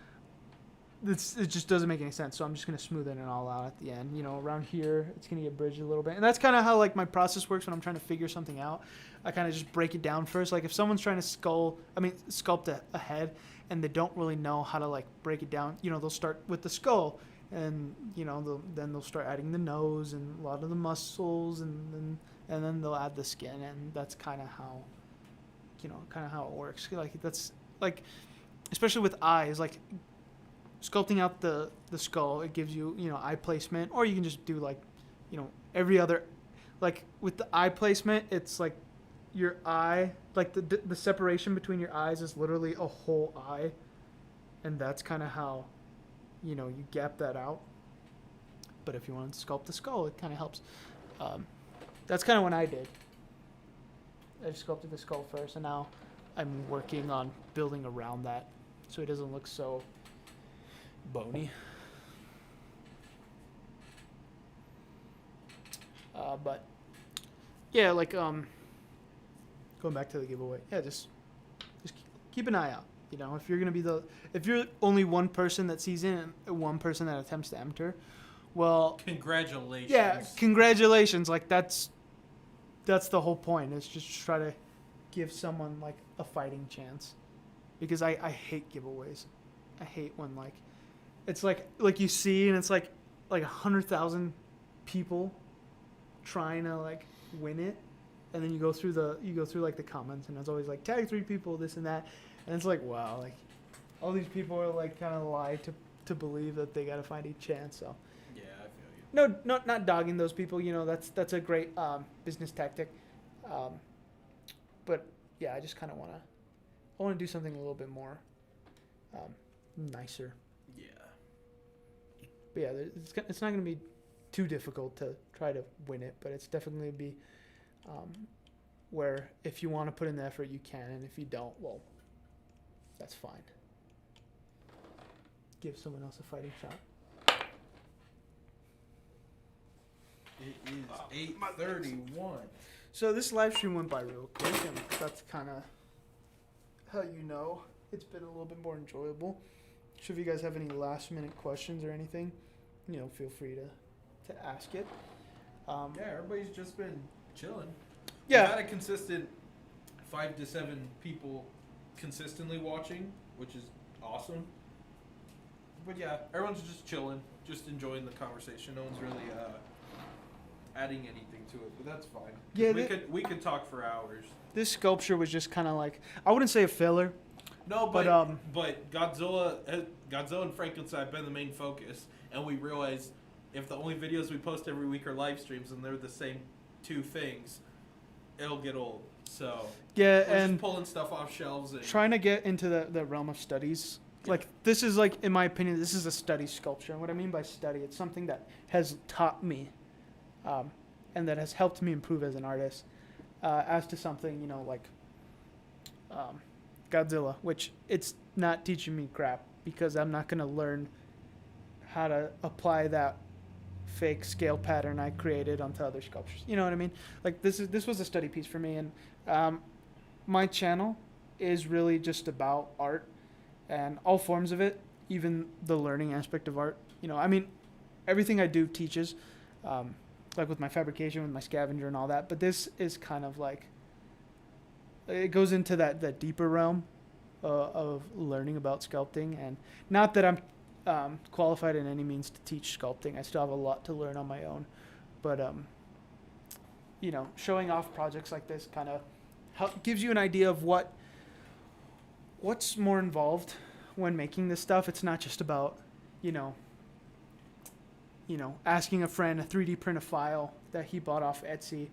it just doesn't make any sense. So I'm just gonna smoothen it all out at the end. Around here it's gonna get bridged a little bit, and that's kind of how like my process works when I'm trying to figure something out. I kind of just break it down first. Like if someone's trying to sculpt a head, and they don't really know how to like break it down, they'll start with the skull, and then they'll start adding the nose and a lot of the muscles, and then they'll add the skin, and that's kind of how it works. Like that's like, especially with eyes, like sculpting out the skull, it gives you eye placement, or you can just do like every other, like with the eye placement, it's like your eye, like the separation between your eyes is literally a whole eye, and that's kind of how you gap that out. But if you want to sculpt the skull, it kind of helps. That's kind of what I did. I sculpted the skull first, and now I'm working on building around that so it doesn't look so bony. But yeah, like going back to the giveaway, yeah, just keep an eye out. If you're gonna if you're only one person that sees in and one person that attempts to enter, well, congratulations. Yeah, congratulations. Like that's the whole point. Is just try to give someone like a fighting chance, because I hate giveaways. I hate when like it's like you see and it's like 100,000 people trying to like win it, and then you go through like the comments, and it's always like tag 3 people, this and that, and it's like, wow, like all these people are like kind of lie to believe that they got a fighting chance. So yeah, I feel you. No, not dogging those people. That's a great business tactic. But yeah, I just kind of want to do something a little bit more nicer. Yeah. But yeah, it's not going to be too difficult to try to win it, but it's definitely going to be where if you want to put in the effort, you can, and if you don't, well, that's fine. Give someone else a fighting shot. It is 8:31. So this live stream went by real quick, and that's kind of how you know it's been a little bit more enjoyable. So if you guys have any last minute questions or anything, feel free to ask it. Yeah, everybody's just been chilling. Yeah. We've had a consistent 5 to 7 people consistently watching, which is awesome. But yeah, everyone's just chilling, just enjoying the conversation. No one's really adding anything to it, but that's fine. Yeah, we could talk for hours. This sculpture was just kind of like, I wouldn't say a filler. No, but Godzilla and Frankenstein have been the main focus, and we realized if the only videos we post every week are live streams and they're the same 2 things, it'll get old. So yeah, we're and just pulling stuff off shelves and trying to get into the realm of studies. Yeah. Like this is like, in my opinion, this is a study sculpture. And what I mean by study, it's something that has taught me, and that has helped me improve as an artist. As to something, like Godzilla, which it's not teaching me crap because I'm not gonna learn how to apply that fake scale pattern I created onto other sculptures. You know what I mean? Like this was a study piece for me, and my channel is really just about art and all forms of it, even the learning aspect of art. I mean, everything I do teaches, like with my fabrication, with my scavenger and all that. But this is kind of like, it goes into that deeper realm of learning about sculpting, and not that I'm qualified in any means to teach sculpting. I still have a lot to learn on my own, but showing off projects like this kind of gives you an idea of what's more involved when making this stuff. It's not just about asking a friend to 3D print a file that he bought off Etsy,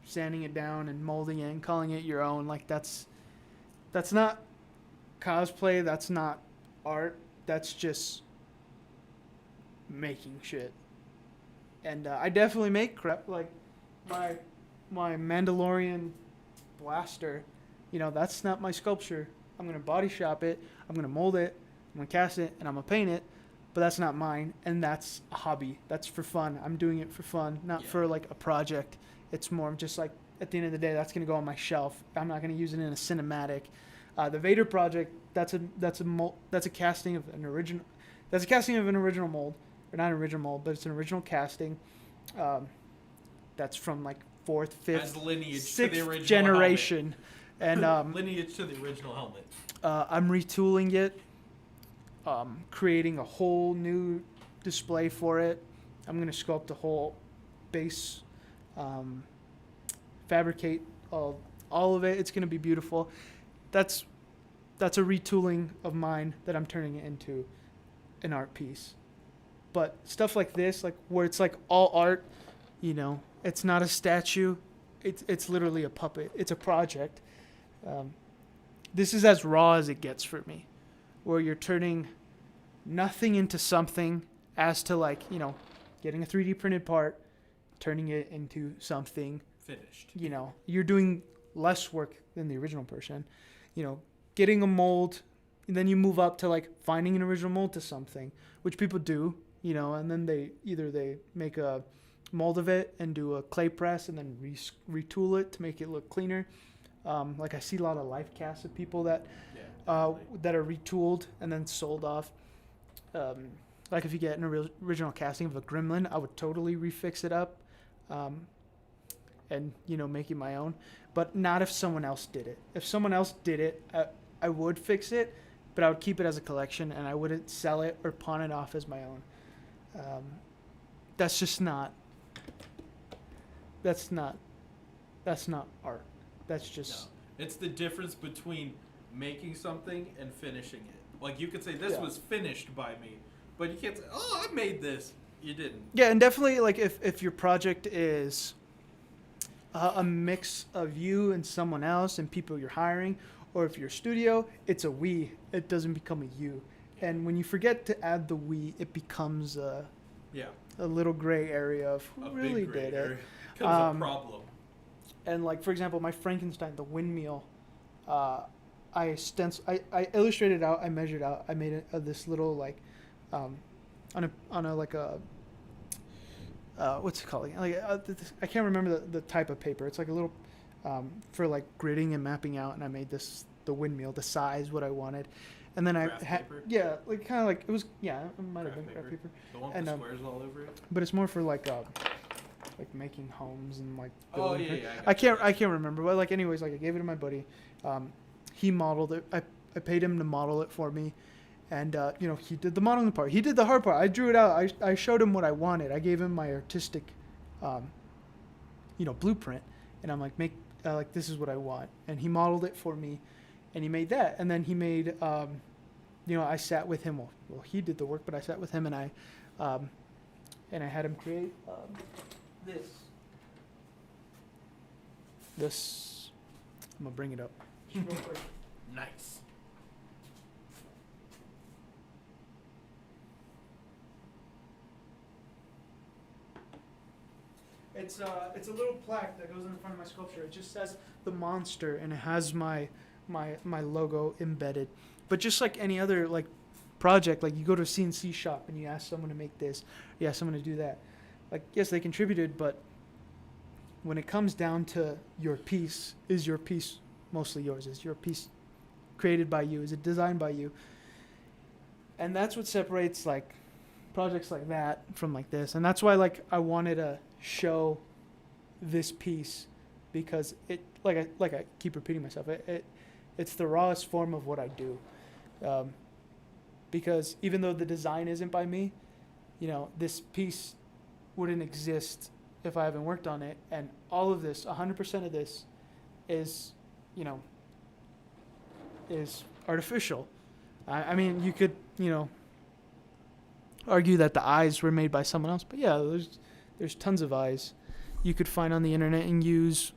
sanding it down and molding it and calling it your own. Like that's not cosplay. That's not art. That's just making shit. And I definitely make crap. Like my Mandalorian blaster, that's not my sculpture. I'm going to body shop it. I'm going to mold it. I'm going to cast it, and I'm going to paint it. But that's not mine, and that's a hobby. That's for fun. I'm doing it for fun, not for like a project. It's more just like, at the end of the day, that's going to go on my shelf. I'm not going to use it in a cinematic. The Vader project, that's a casting of an original. That's a casting of an original mold, or not an original mold, but it's an original casting. That's from like 4th, 5th, 6th generation, and lineage to the original helmet. I'm retooling it. Creating a whole new display for it. I'm going to sculpt a whole base, fabricate all of it. It's going to be beautiful. That's a retooling of mine that I'm turning it into an art piece. But stuff like this, like where it's like all art, it's not a statue. It's literally a puppet. It's a project. This is as raw as it gets for me, where you're turning nothing into something, as to like, getting a 3D printed part, turning it into something finished. You're doing less work than the original person. Getting a mold, and then you move up to like finding an original mold to something, which people do, and then they make a mold of it and do a clay press and then retool it to make it look cleaner. Like I see a lot of life casts of people that are retooled and then sold off. Like if you get an original casting of a gremlin, I would totally refix it up, and make it my own. But not if someone else did it. If someone else did it, I would fix it, but I would keep it as a collection, and I wouldn't sell it or pawn it off as my own. That's just not. That's not art. That's just. No. It's the difference between making something and finishing it. Like, you could say, this was finished by me. But you can't say, oh, I made this. You didn't. Yeah, and definitely, like, if your project is a mix of you and someone else and people you're hiring, or if you're a studio, it's a we. It doesn't become a you. And when you forget to add the we, it becomes Yeah. a little gray area of who A really big gray did area. it. Becomes a problem. And like for example, my Frankenstein, the windmill, I illustrated out, I measured out, I made this little like, on a like a what's it called? Like I can't remember the type of paper. It's like a little for like gridding and mapping out, and I made the windmill, the size what I wanted, and then Craft I paper? yeah, like kind of like it was it might have been Craft craft paper, The one with and the squares all over it. but it's more for like making homes and like Oh building yeah, I can't remember, but like anyways, like I gave it to my buddy. He modeled it. I paid him to model it for me, and he did the modeling part. He did the hard part. I drew it out. I showed him what I wanted. I gave him my artistic, blueprint, and I'm like, make like this is what I want, and he modeled it for me, and he made that, and then he made, I sat with him. Well, he did the work, but I sat with him, and I had him create this. This, I'm gonna bring it up. Real quick. Nice. It's a little plaque that goes in front of my sculpture. It just says the monster, and it has my logo embedded. But just like any other like project, like you go to a CNC shop and you ask someone to make this, you ask someone to do that. Like yes, they contributed, but when it comes down to your piece, is your piece mostly yours? Is your piece created by you? Is it designed by you? And that's what separates like projects like that from like this. And that's why like I wanted to show this piece, because it like I keep repeating myself. It's the rawest form of what I do. Because even though the design isn't by me, this piece wouldn't exist if I haven't worked on it. And all of this, 100% of this, is artificial. I mean, you could argue that the eyes were made by someone else, but yeah, there's tons of eyes you could find on the internet and use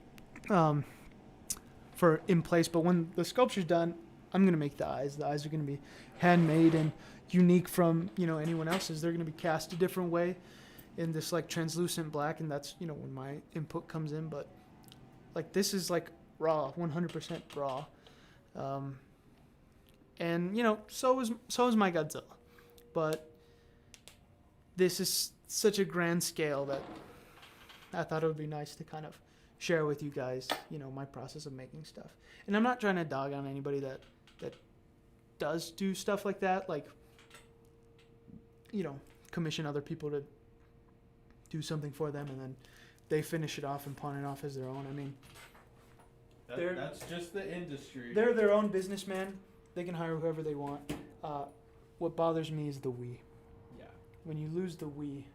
for in place. But when the sculpture's done, I'm gonna make the eyes. The eyes are gonna be handmade and unique from anyone else's. They're gonna be cast a different way in this like translucent black, and that's when my input comes in. But like this is like raw, 100% raw, and so is my Godzilla. But this is such a grand scale that I thought it would be nice to kind of share with you guys, my process of making stuff. And I'm not trying to dog on anybody that does do stuff like that, like, commission other people to do something for them and then they finish it off and pawn it off as their own. I mean, that's just the industry. they're their own businessman. They can hire whoever they want. What bothers me is the we. Yeah. When you lose the we,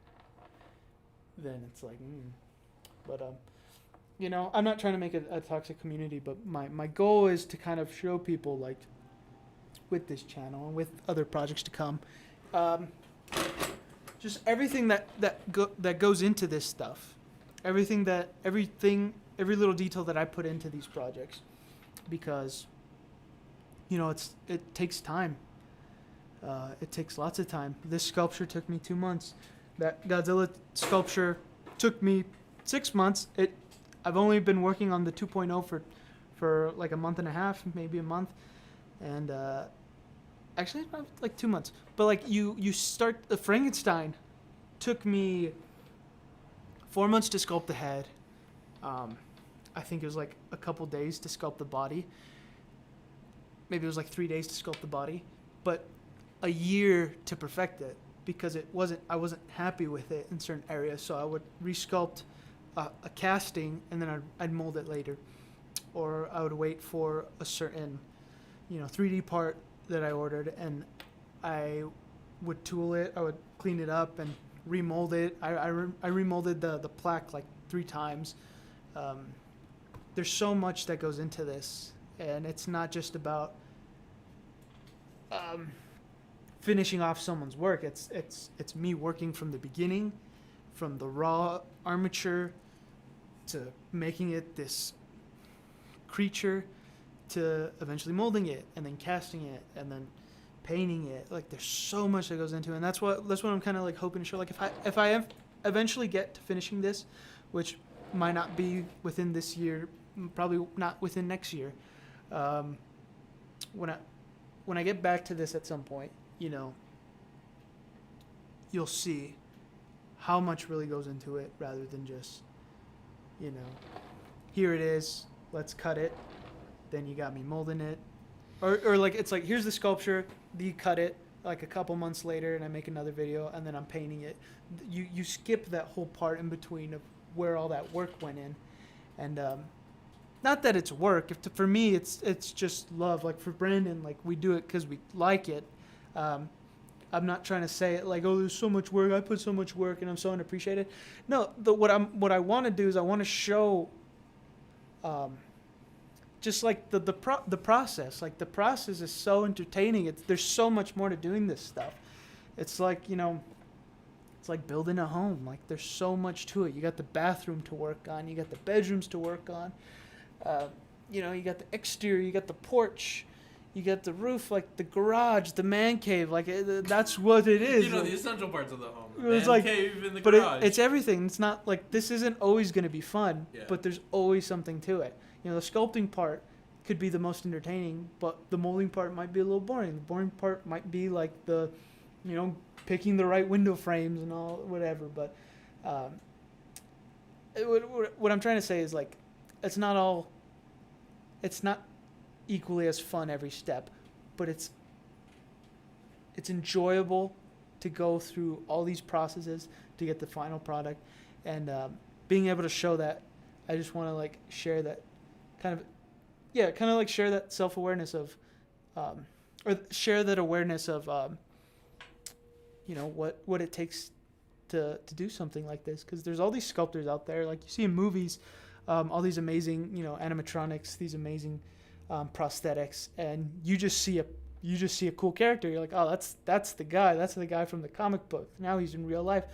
then it's like, But, I'm not trying to make a toxic community, but my goal is to kind of show people, like, with this channel and with other projects to come, just everything that goes into this stuff, every little detail that I put into these projects, because, it takes time. It takes lots of time. This sculpture took me 2 months. That Godzilla sculpture took me 6 months. I've only been working on the 2.0 for like a month and a half, maybe a month, and actually it's about like 2 months. But like you start the Frankenstein, took me 4 months to sculpt the head. I think it was like a couple days to sculpt the body. Maybe it was like 3 days to sculpt the body, but a year to perfect it, because I wasn't happy with it in certain areas. So I would resculpt a casting, and then I'd mold it later, or I would wait for a certain 3D part that I ordered, and I would tool it. I would clean it up and remold it. I remolded the plaque like 3 times. There's so much that goes into this, and it's not just about finishing off someone's work. It's me working from the beginning, from the raw armature to making it this creature, to eventually molding it and then casting it and then painting it. Like there's so much that goes into it, and that's what I'm kind of like hoping to show. Like if I eventually get to finishing this, which might not be within this year, probably not within next year. When I get back to this at some point, you know, you'll see how much really goes into it rather than just, you know, here it is, let's cut it, then you got me molding it. Or like, it's like, here's the sculpture, you cut it, like a couple months later, and I make another video, and then I'm painting it. You skip that whole part in between of where all that work went in. And not that it's work. For me, it's just love. Like for Brandon, like we do it because we like it. I'm not trying to say it like, oh, there's so much work. I put so much work, and I'm so unappreciated. No, what I want to do is I want to show, just like the process. Like the process is so entertaining. There's so much more to doing this stuff. It's like, you know, it's like building a home. Like there's so much to it. You got the bathroom to work on. You got the bedrooms to work on. You know, you got the exterior. You got the porch. You got the roof, like the garage, the man cave. Like that's what it is. You know, the essential parts of the home. The it's man like, cave in the but garage. it's everything. It's not like this isn't always going to be fun, Yeah. but there's always something to it. You know, the sculpting part could be the most entertaining, but the molding part might be a little boring. The boring part might be like the, you know, picking the right window frames and all, whatever. But what I'm trying to say is like, it's not equally as fun every step, but it's enjoyable to go through all these processes to get the final product. And being able to show that, I just want to like share that share that self-awareness of or share that awareness of you know, what it takes to do something like this, because there's all these sculptors out there, like you see in movies, all these amazing, you know, animatronics, these amazing prosthetics, and you just see a cool character. You're like, oh, that's the guy from the comic book. Now he's in real life,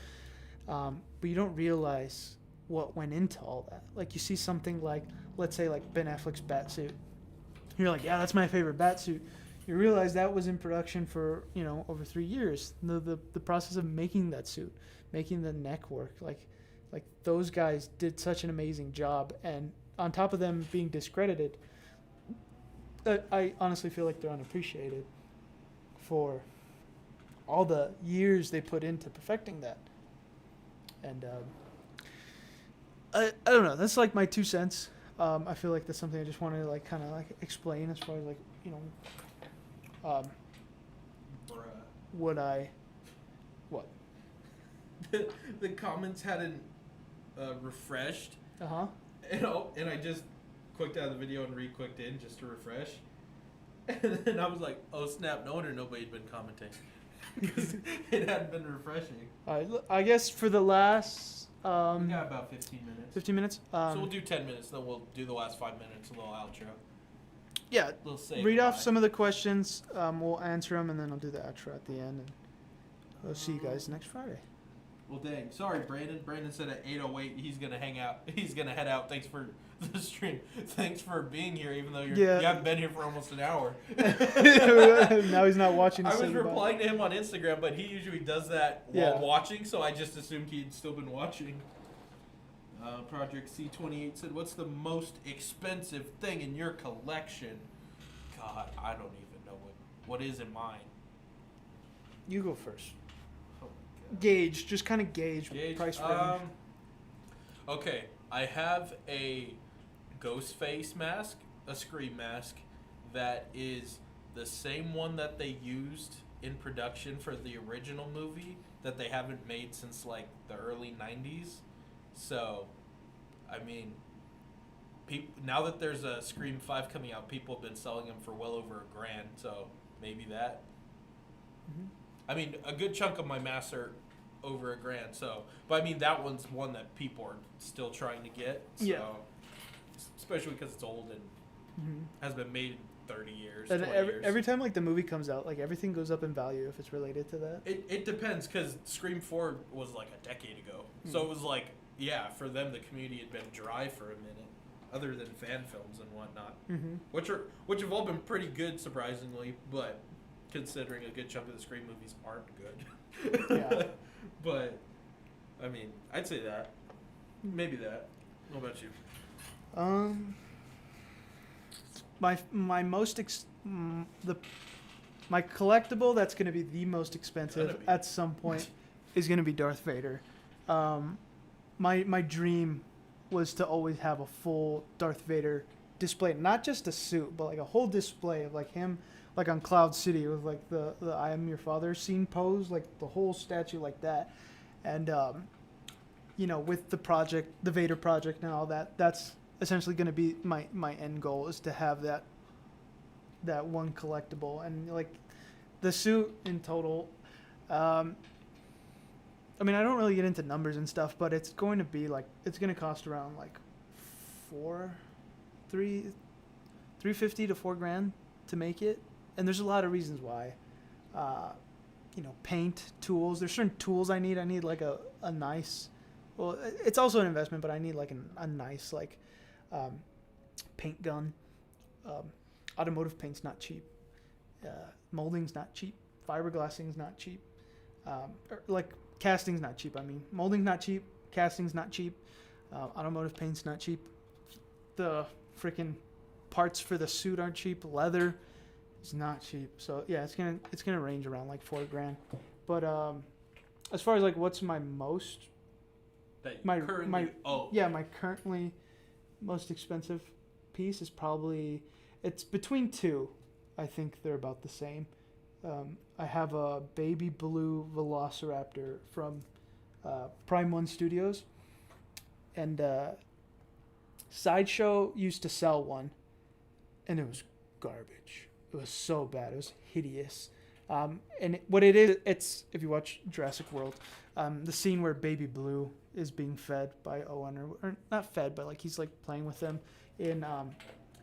but you don't realize what went into all that. Like you see something like, let's say like Ben Affleck's Batsuit. You're like, yeah, that's my favorite Batsuit. You realize that was in production for, you know, over 3 years. The process of making that suit, making the neck work, like those guys did such an amazing job. And on top of them being discredited, I honestly feel like they're unappreciated for all the years they put into perfecting that. And I don't know. That's like my 2 cents. I feel like that's something I just wanted to like kind of like explain as far as like, you know, what the comments hadn't refreshed. Uh-huh. And I just clicked out of the video and re-clicked in just to refresh. And then I was like, oh snap, no wonder nobody had been commenting. Because it hadn't been refreshing. I guess for the last... we got about 15 minutes. 15 minutes? So we'll do 10 minutes, then we'll do the last 5 minutes, a little outro. Yeah, Little read off some of the questions. We'll answer them, and then I'll do the outro at the end. And we'll see you guys next Friday. Well, dang. Sorry, Brandon. Brandon said at 8:08 he's going to hang out. He's going to head out. Thanks for the stream. Thanks for being here, even though you haven't been here for almost an hour. Now he's not watching. I was replying to him on Instagram, but he usually does that while watching, so I just assumed he'd still been watching. Project C28 said, what's the most expensive thing in your collection? God, I don't even know what is in mine. You go first. Oh my God. Gauge. Just kind of gauge price range. Okay, I have a Ghostface mask, a Scream mask, that is the same one that they used in production for the original movie that they haven't made since like the early 90s. So, I mean, now that there's a Scream 5 coming out, people have been selling them for well over $1,000. So maybe that. Mm-hmm. I mean, a good chunk of my masks are over $1,000. So, but I mean, that one's one that people are still trying to get. So, yeah. Especially because it's old and has been made in 30 years. And 20 years. every time like the movie comes out, like everything goes up in value if it's related to that. It depends, because Scream 4 was like a decade ago. So it was like, yeah, for them the community had been dry for a minute, other than fan films and whatnot, which have all been pretty good surprisingly. But considering a good chunk of the Scream movies aren't good. Yeah. But, I mean, I'd say that. Maybe that. What about you? My most my collectible that's going to be the most expensive at some point is going to be Darth Vader. My dream was to always have a full Darth Vader display, not just a suit, but like a whole display of like him, like on Cloud City with like the I am your father scene pose, like the whole statue like that. And you know, with the Vader project and all that, that's essentially going to be my end goal, is to have that one collectible. And like the suit in total, I mean, I don't really get into numbers and stuff, but it's going to be like, it's going to cost around like $350 to $4,000 to make it. And there's a lot of reasons why. You know, paint, tools. There's certain tools I need. I need like a nice, well, it's also an investment, but I need like a nice like paint gun. Automotive paint's not cheap. Molding's not cheap. Fiberglassing's not cheap. Like casting's not cheap. I mean, molding's not cheap. Casting's not cheap. Automotive paint's not cheap. The freaking parts for the suit aren't cheap. Leather is not cheap. So yeah, it's gonna range around like $4,000. But as far as like what's my most my currently most expensive piece is probably, it's between two. I think they're about the same. I have a baby blue Velociraptor from Prime One Studios, and Sideshow used to sell one, and it was garbage. It was so bad. It was hideous. And what it is, it's, if you watch Jurassic World, the scene where Baby Blue is being fed by Owen, or not fed, but like he's like playing with them in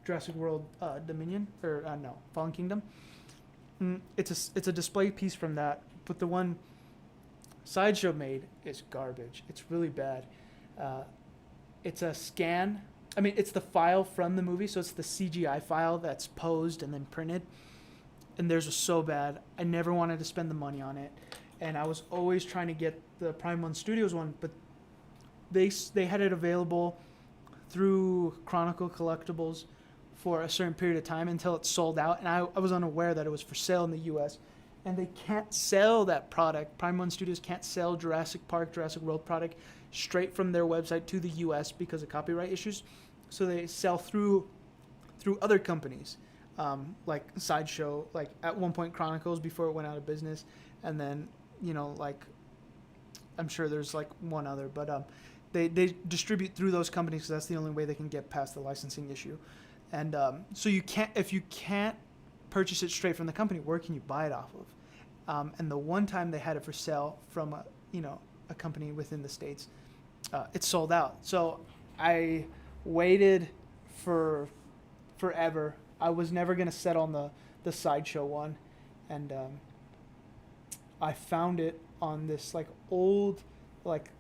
Jurassic World Dominion, or no, Fallen Kingdom. It's a display piece from that, but the one Sideshow made is garbage. It's really bad. It's a scan. I mean, it's the file from the movie, so it's the CGI file that's posed and then printed. And theirs was so bad. I never wanted to spend the money on it, and I was always trying to get the Prime One Studios one, but they had it available through Chronicle Collectibles for a certain period of time until it sold out, and I was unaware that it was for sale in the U.S., and they can't sell that product. Prime One Studios can't sell Jurassic Park, Jurassic World product straight from their website to the U.S. because of copyright issues, so they sell through other companies. Like Sideshow, like at one point Chronicles before it went out of business, and then, you know, like I'm sure there's like one other, but they distribute through those companies because that's the only way they can get past the licensing issue. And so if you can't purchase it straight from the company, where can you buy it off of? And the one time they had it for sale from a company within the States, it sold out. So I waited for forever. I was never going to settle on the Sideshow one. And I found it on this like old like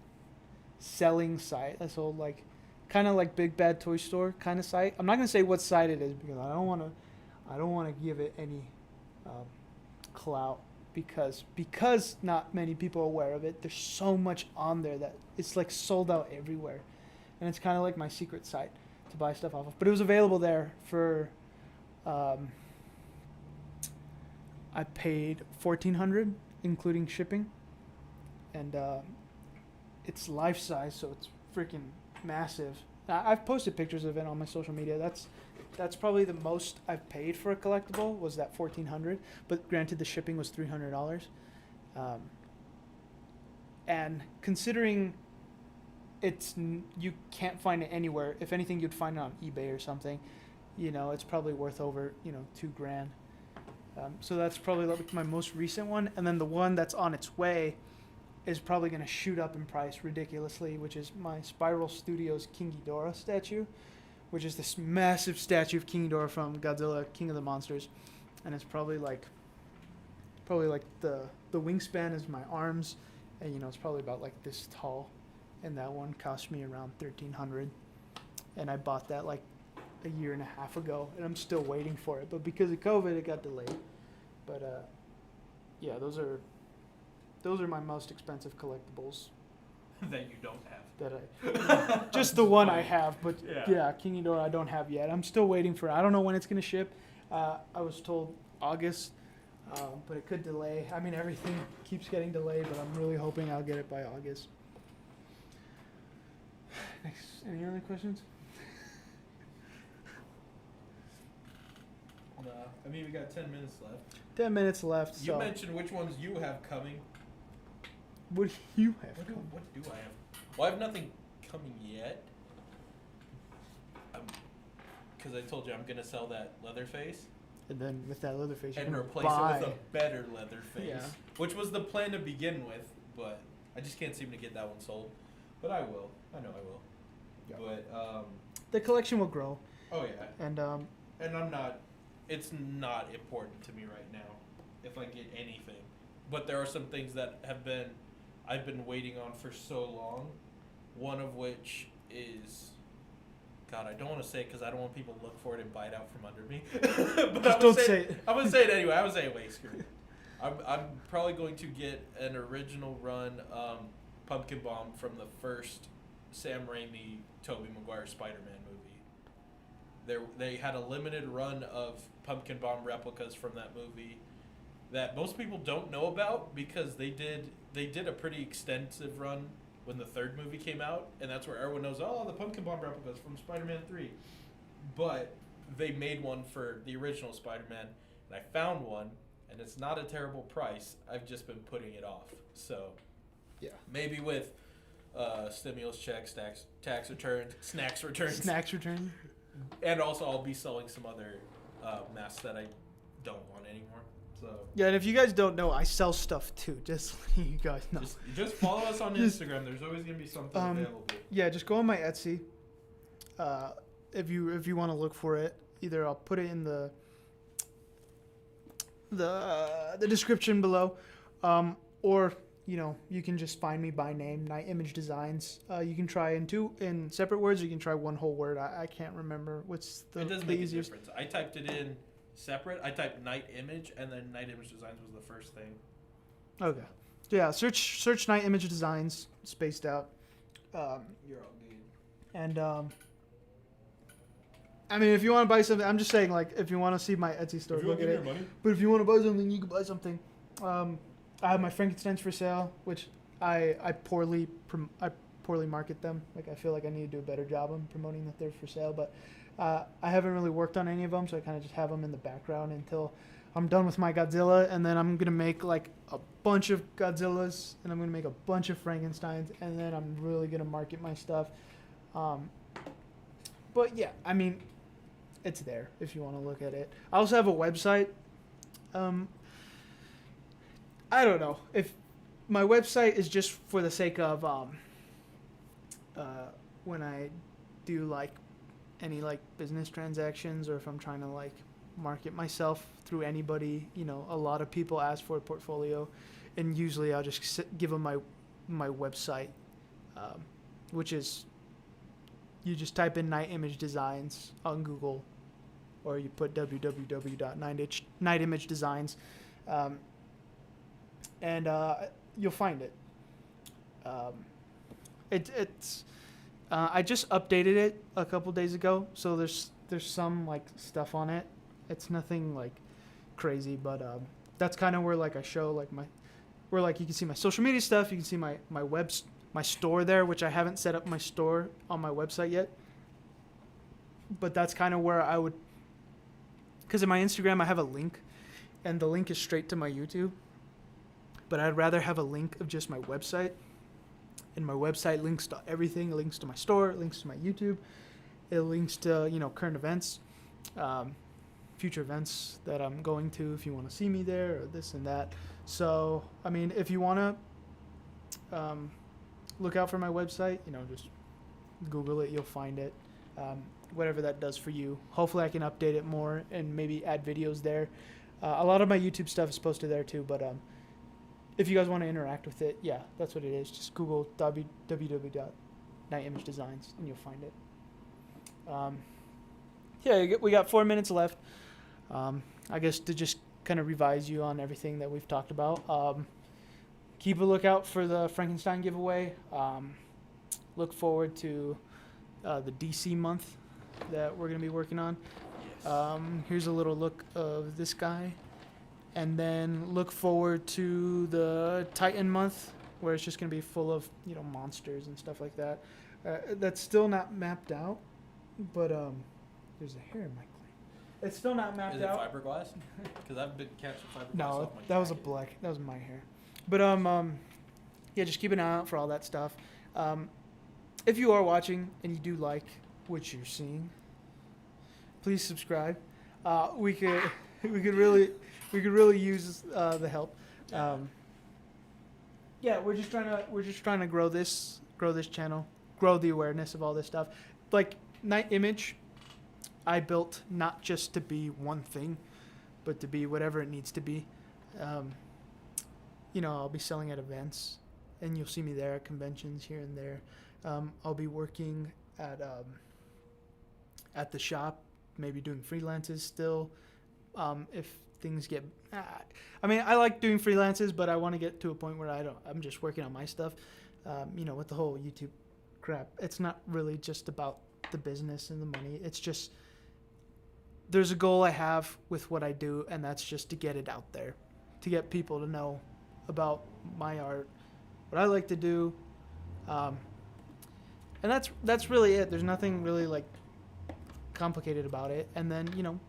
selling site. This old like kind of like Big Bad Toy Store kind of site. I'm not going to say what site it is because I don't want to give it any clout because not many people are aware of it. There's so much on there that it's like sold out everywhere. And it's kind of like my secret site to buy stuff off of. But it was available there for I paid $1,400 including shipping, and it's life size, so it's freaking massive. I've posted pictures of it on my social media. That's probably the most I've paid for a collectible, was that $1,400. But granted, the shipping was $300. And considering you can't find it anywhere. If anything, you'd find it on eBay or something. You know, it's probably worth over $2,000. So that's probably like my most recent one, and then the one that's on its way is probably going to shoot up in price ridiculously, which is my Spiral Studios King Ghidorah statue, which is this massive statue of King Ghidorah from Godzilla King of the Monsters, and it's probably like the wingspan is my arms, and it's probably about like this tall, and that one cost me around $1,300, and I bought that like a year and a half ago, and I'm still waiting for it, but because of COVID it got delayed. But yeah, those are my most expensive collectibles that you don't have. that I just the one I Funny. have, but Yeah. yeah, King Ghidorah I don't have yet. I'm still waiting for it. I don't know when it's gonna ship. I was told August, but it could delay. I mean, everything keeps getting delayed, but I'm really hoping I'll get it by August. Next, any other questions? I mean, we got 10 minutes left. 10 minutes left. You So, mentioned which ones you have coming. what do you have? What do I have? Well, I have nothing coming yet. Because I told you I'm gonna sell that Leatherface And then with that Leatherface, you and can replace buy. it with a better Leatherface, Yeah. which was the plan to begin with. But I just can't seem to get that one sold. But I will. I know I will. Yeah. But The collection will grow, oh yeah. and And I'm not. It's not important to me right now if I get anything. But there are some things that I've been waiting on for so long. One of which is, God, I don't want to say it because I don't want people to look for it and buy it out from under me. But Just don't say it. I'm gonna say it anyway. I would say it. Wait, screw it. I'm probably going to get an original run Pumpkin Bomb from the first Sam Raimi, Tobey Maguire Spider-Man movie. They had a limited run of Pumpkin Bomb replicas from that movie that most people don't know about because they did a pretty extensive run when the third movie came out, and that's where everyone knows, oh, the Pumpkin Bomb replicas from Spider-Man 3. But they made one for the original Spider-Man, and I found one, and it's not a terrible price. I've just been putting it off. So yeah, maybe with stimulus checks, tax returns, snacks returns, snacks return. and also I'll be selling some other masks that I don't want anymore. So Yeah, and if you guys don't know, I sell stuff too. Just so you guys know. just follow us on Just- Instagram. There's always gonna be something available. Yeah, just go on my Etsy. If you want to look for it, either I'll put it in the description below, or you can just find me by name, Night Image Designs. You can try in separate words. Or you can try one whole word. I can't remember what's the It doesn't the make a easiest. difference. I typed it in separate. I typed Night Image, and then Night Image Designs was the first thing. Okay. Yeah, search Night Image Designs spaced out. You're all good. And I mean, if you want to buy something, I'm just saying, like, if you want to see my Etsy store, If you look want at to give it. me your money, But if you want to buy something, you can buy something. I have my Frankensteins for sale, which I poorly market them. Like, I feel like I need to do a better job on promoting that they're for sale. But I haven't really worked on any of them, so I kind of just have them in the background until I'm done with my Godzilla, and then I'm gonna make like a bunch of Godzillas, and I'm gonna make a bunch of Frankensteins, and then I'm really gonna market my stuff. But yeah, I mean, it's there if you want to look at it. I also have a website. I don't know if my website is just for the sake of when I do like any like business transactions, or if I'm trying to like market myself through anybody. A lot of people ask for a portfolio, and usually I'll just give them my website, which is, you just type in Night Image Designs on Google, or you put www.nightimagedesigns, and you'll find it. It's I just updated it a couple days ago, so there's some like stuff on it. It's nothing like crazy, but that's kind of where like I show like where like you can see my social media stuff. You can see my store there, which I haven't set up my store on my website yet. But that's kind of where I would, because in my Instagram I have a link, and the link is straight to my YouTube. But I'd rather have a link of just my website. And my website links to everything. It links to my store. It links to my YouTube. It links to current events, future events that I'm going to if you want to see me there, or this and that. So I mean, if you want to look out for my website, just Google it. You'll find it. Whatever that does for you. Hopefully I can update it more and maybe add videos there. A lot of my YouTube stuff is posted there too, but if you guys want to interact with it, yeah, that's what it is. Just Google www.nightimagedesigns and you'll find it. Yeah, we got 4 minutes left. I guess to just kind of revise you on everything that we've talked about. Keep a lookout for the Frankenstein giveaway. Look forward to the DC month that we're going to be working on. Yes. Here's a little look of this guy. And then look forward to the Titan month, where it's just going to be full of, monsters and stuff like that. That's still not mapped out, but there's a hair in my clay. It's still not mapped Is it out. fiberglass? Because I've been catching fiberglass. No, off my that was a jacket. black. That was my hair. But yeah, just keep an eye out for all that stuff. If you are watching and you do like what you're seeing, please subscribe. We could really use the help. Yeah, we're just trying to grow this channel, grow the awareness of all this stuff. Like Night Image, I built not just to be one thing, but to be whatever it needs to be. I'll be selling at events, and you'll see me there at conventions here and there. I'll be working at the shop, maybe doing freelances still. If things get, I like doing freelances, but I want to get to a point where I'm just working on my stuff. With the whole YouTube crap, it's not really just about the business and the money. It's just, there's a goal I have with what I do, and that's just to get it out there, to get people to know about my art, what I like to do, and that's really it. There's nothing really like complicated about it. And then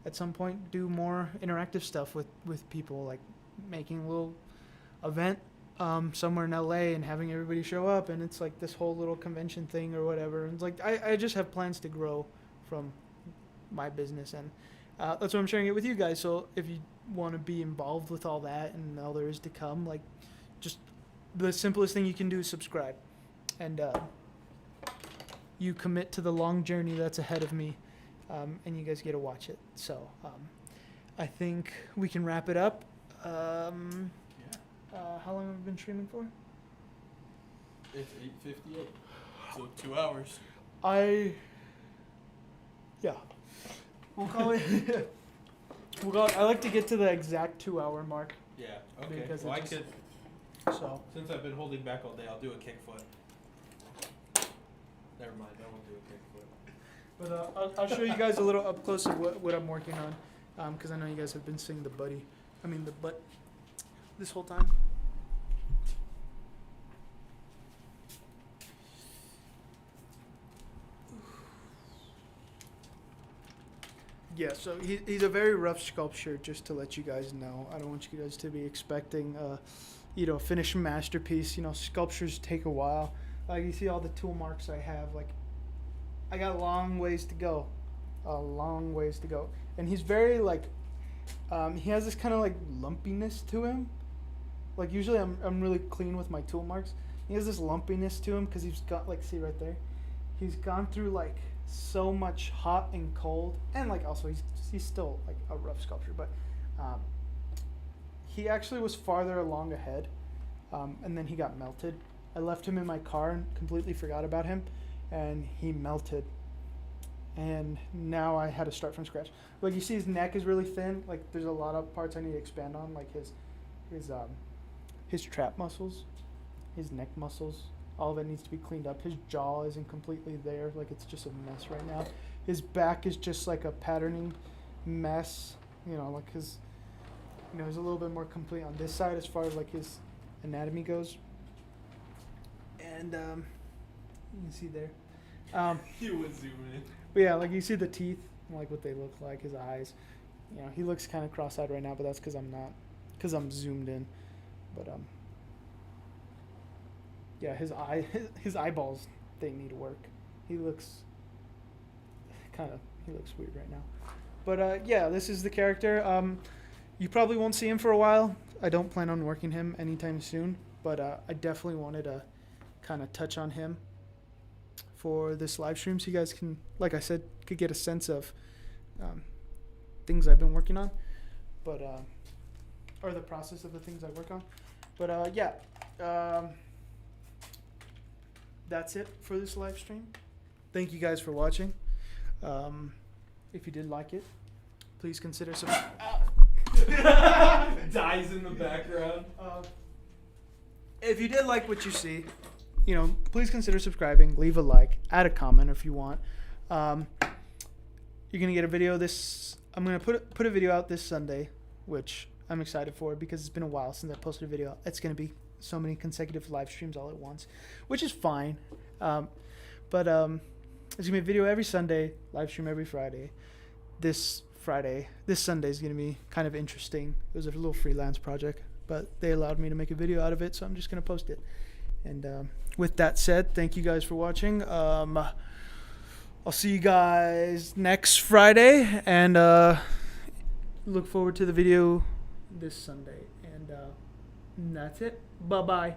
at some point do more interactive stuff with people, like making a little event somewhere in LA and having everybody show up, and it's like this whole little convention thing or whatever. And it's like I just have plans to grow from my business, and that's why I'm sharing it with you guys. So if you want to be involved with all that and all there is to come, like, just the simplest thing you can do is subscribe, and you commit to the long journey that's ahead of me, and you guys get to watch it. So I think we can wrap it up. How long have we been streaming for? It's 8:58, so 2 hours. We'll call it. I like to get to the exact 2 hour mark. Yeah. Okay. Because Well, so since I've been holding back all day, I'll do a kickflip. Never mind, I won't do a kickflip. But I'll show you guys a little up close of what I'm working on, because I know you guys have been seeing the butt this whole time. Yeah, so he's a very rough sculpture, just to let you guys know. I don't want you guys to be expecting a finished masterpiece. Sculptures take a while. Like, you see all the tool marks I have. Like, I got a long ways to go. And he's very, like, he has this kind of, like, lumpiness to him. Like, usually I'm really clean with my tool marks. He has this lumpiness to him because he's got, like, see right there? He's gone through, like, so much hot and cold, and like also he's still like a rough sculpture, but he actually was farther along ahead, and then he got melted. I left him in my car and completely forgot about him, and he melted, and now I had to start from scratch. Like, you see his neck is really thin. Like, there's a lot of parts I need to expand on, like his trap muscles, his neck muscles. All of it needs to be cleaned up. His jaw isn't completely there. Like, it's just a mess right now. His back is just like a patterning mess. Like his, he's a little bit more complete on this side as far as like his anatomy goes. And you can see there. You would zoom in. But yeah, like, you see the teeth, like what they look like, his eyes. He looks kind of cross-eyed right now, but that's because I'm zoomed in. But yeah, his eyeballs, they need work. He looks weird right now. But yeah, this is the character. You probably won't see him for a while. I don't plan on working him anytime soon, but I definitely wanted to kind of touch on him for this live stream, so you guys can, like I said, could get a sense of things I've been working on, but or the process of the things I work on. But yeah. That's it for this live stream. Thank you guys for watching. If you did like it, please consider subscribing. Dies in the background. If you did like what you see, please consider subscribing. Leave a like. Add a comment if you want. You're gonna get a video this. I'm gonna put a video out this Sunday, which I'm excited for because it's been a while since I posted a video. It's gonna be so many consecutive live streams all at once, which is fine. But there's gonna be a video every Sunday, live stream every Friday. This Sunday is gonna be kind of interesting. It was a little freelance project, but they allowed me to make a video out of it, so I'm just gonna post it. And with that said, thank you guys for watching. I'll see you guys next Friday, and look forward to the video this Sunday. And that's it. Bye-bye.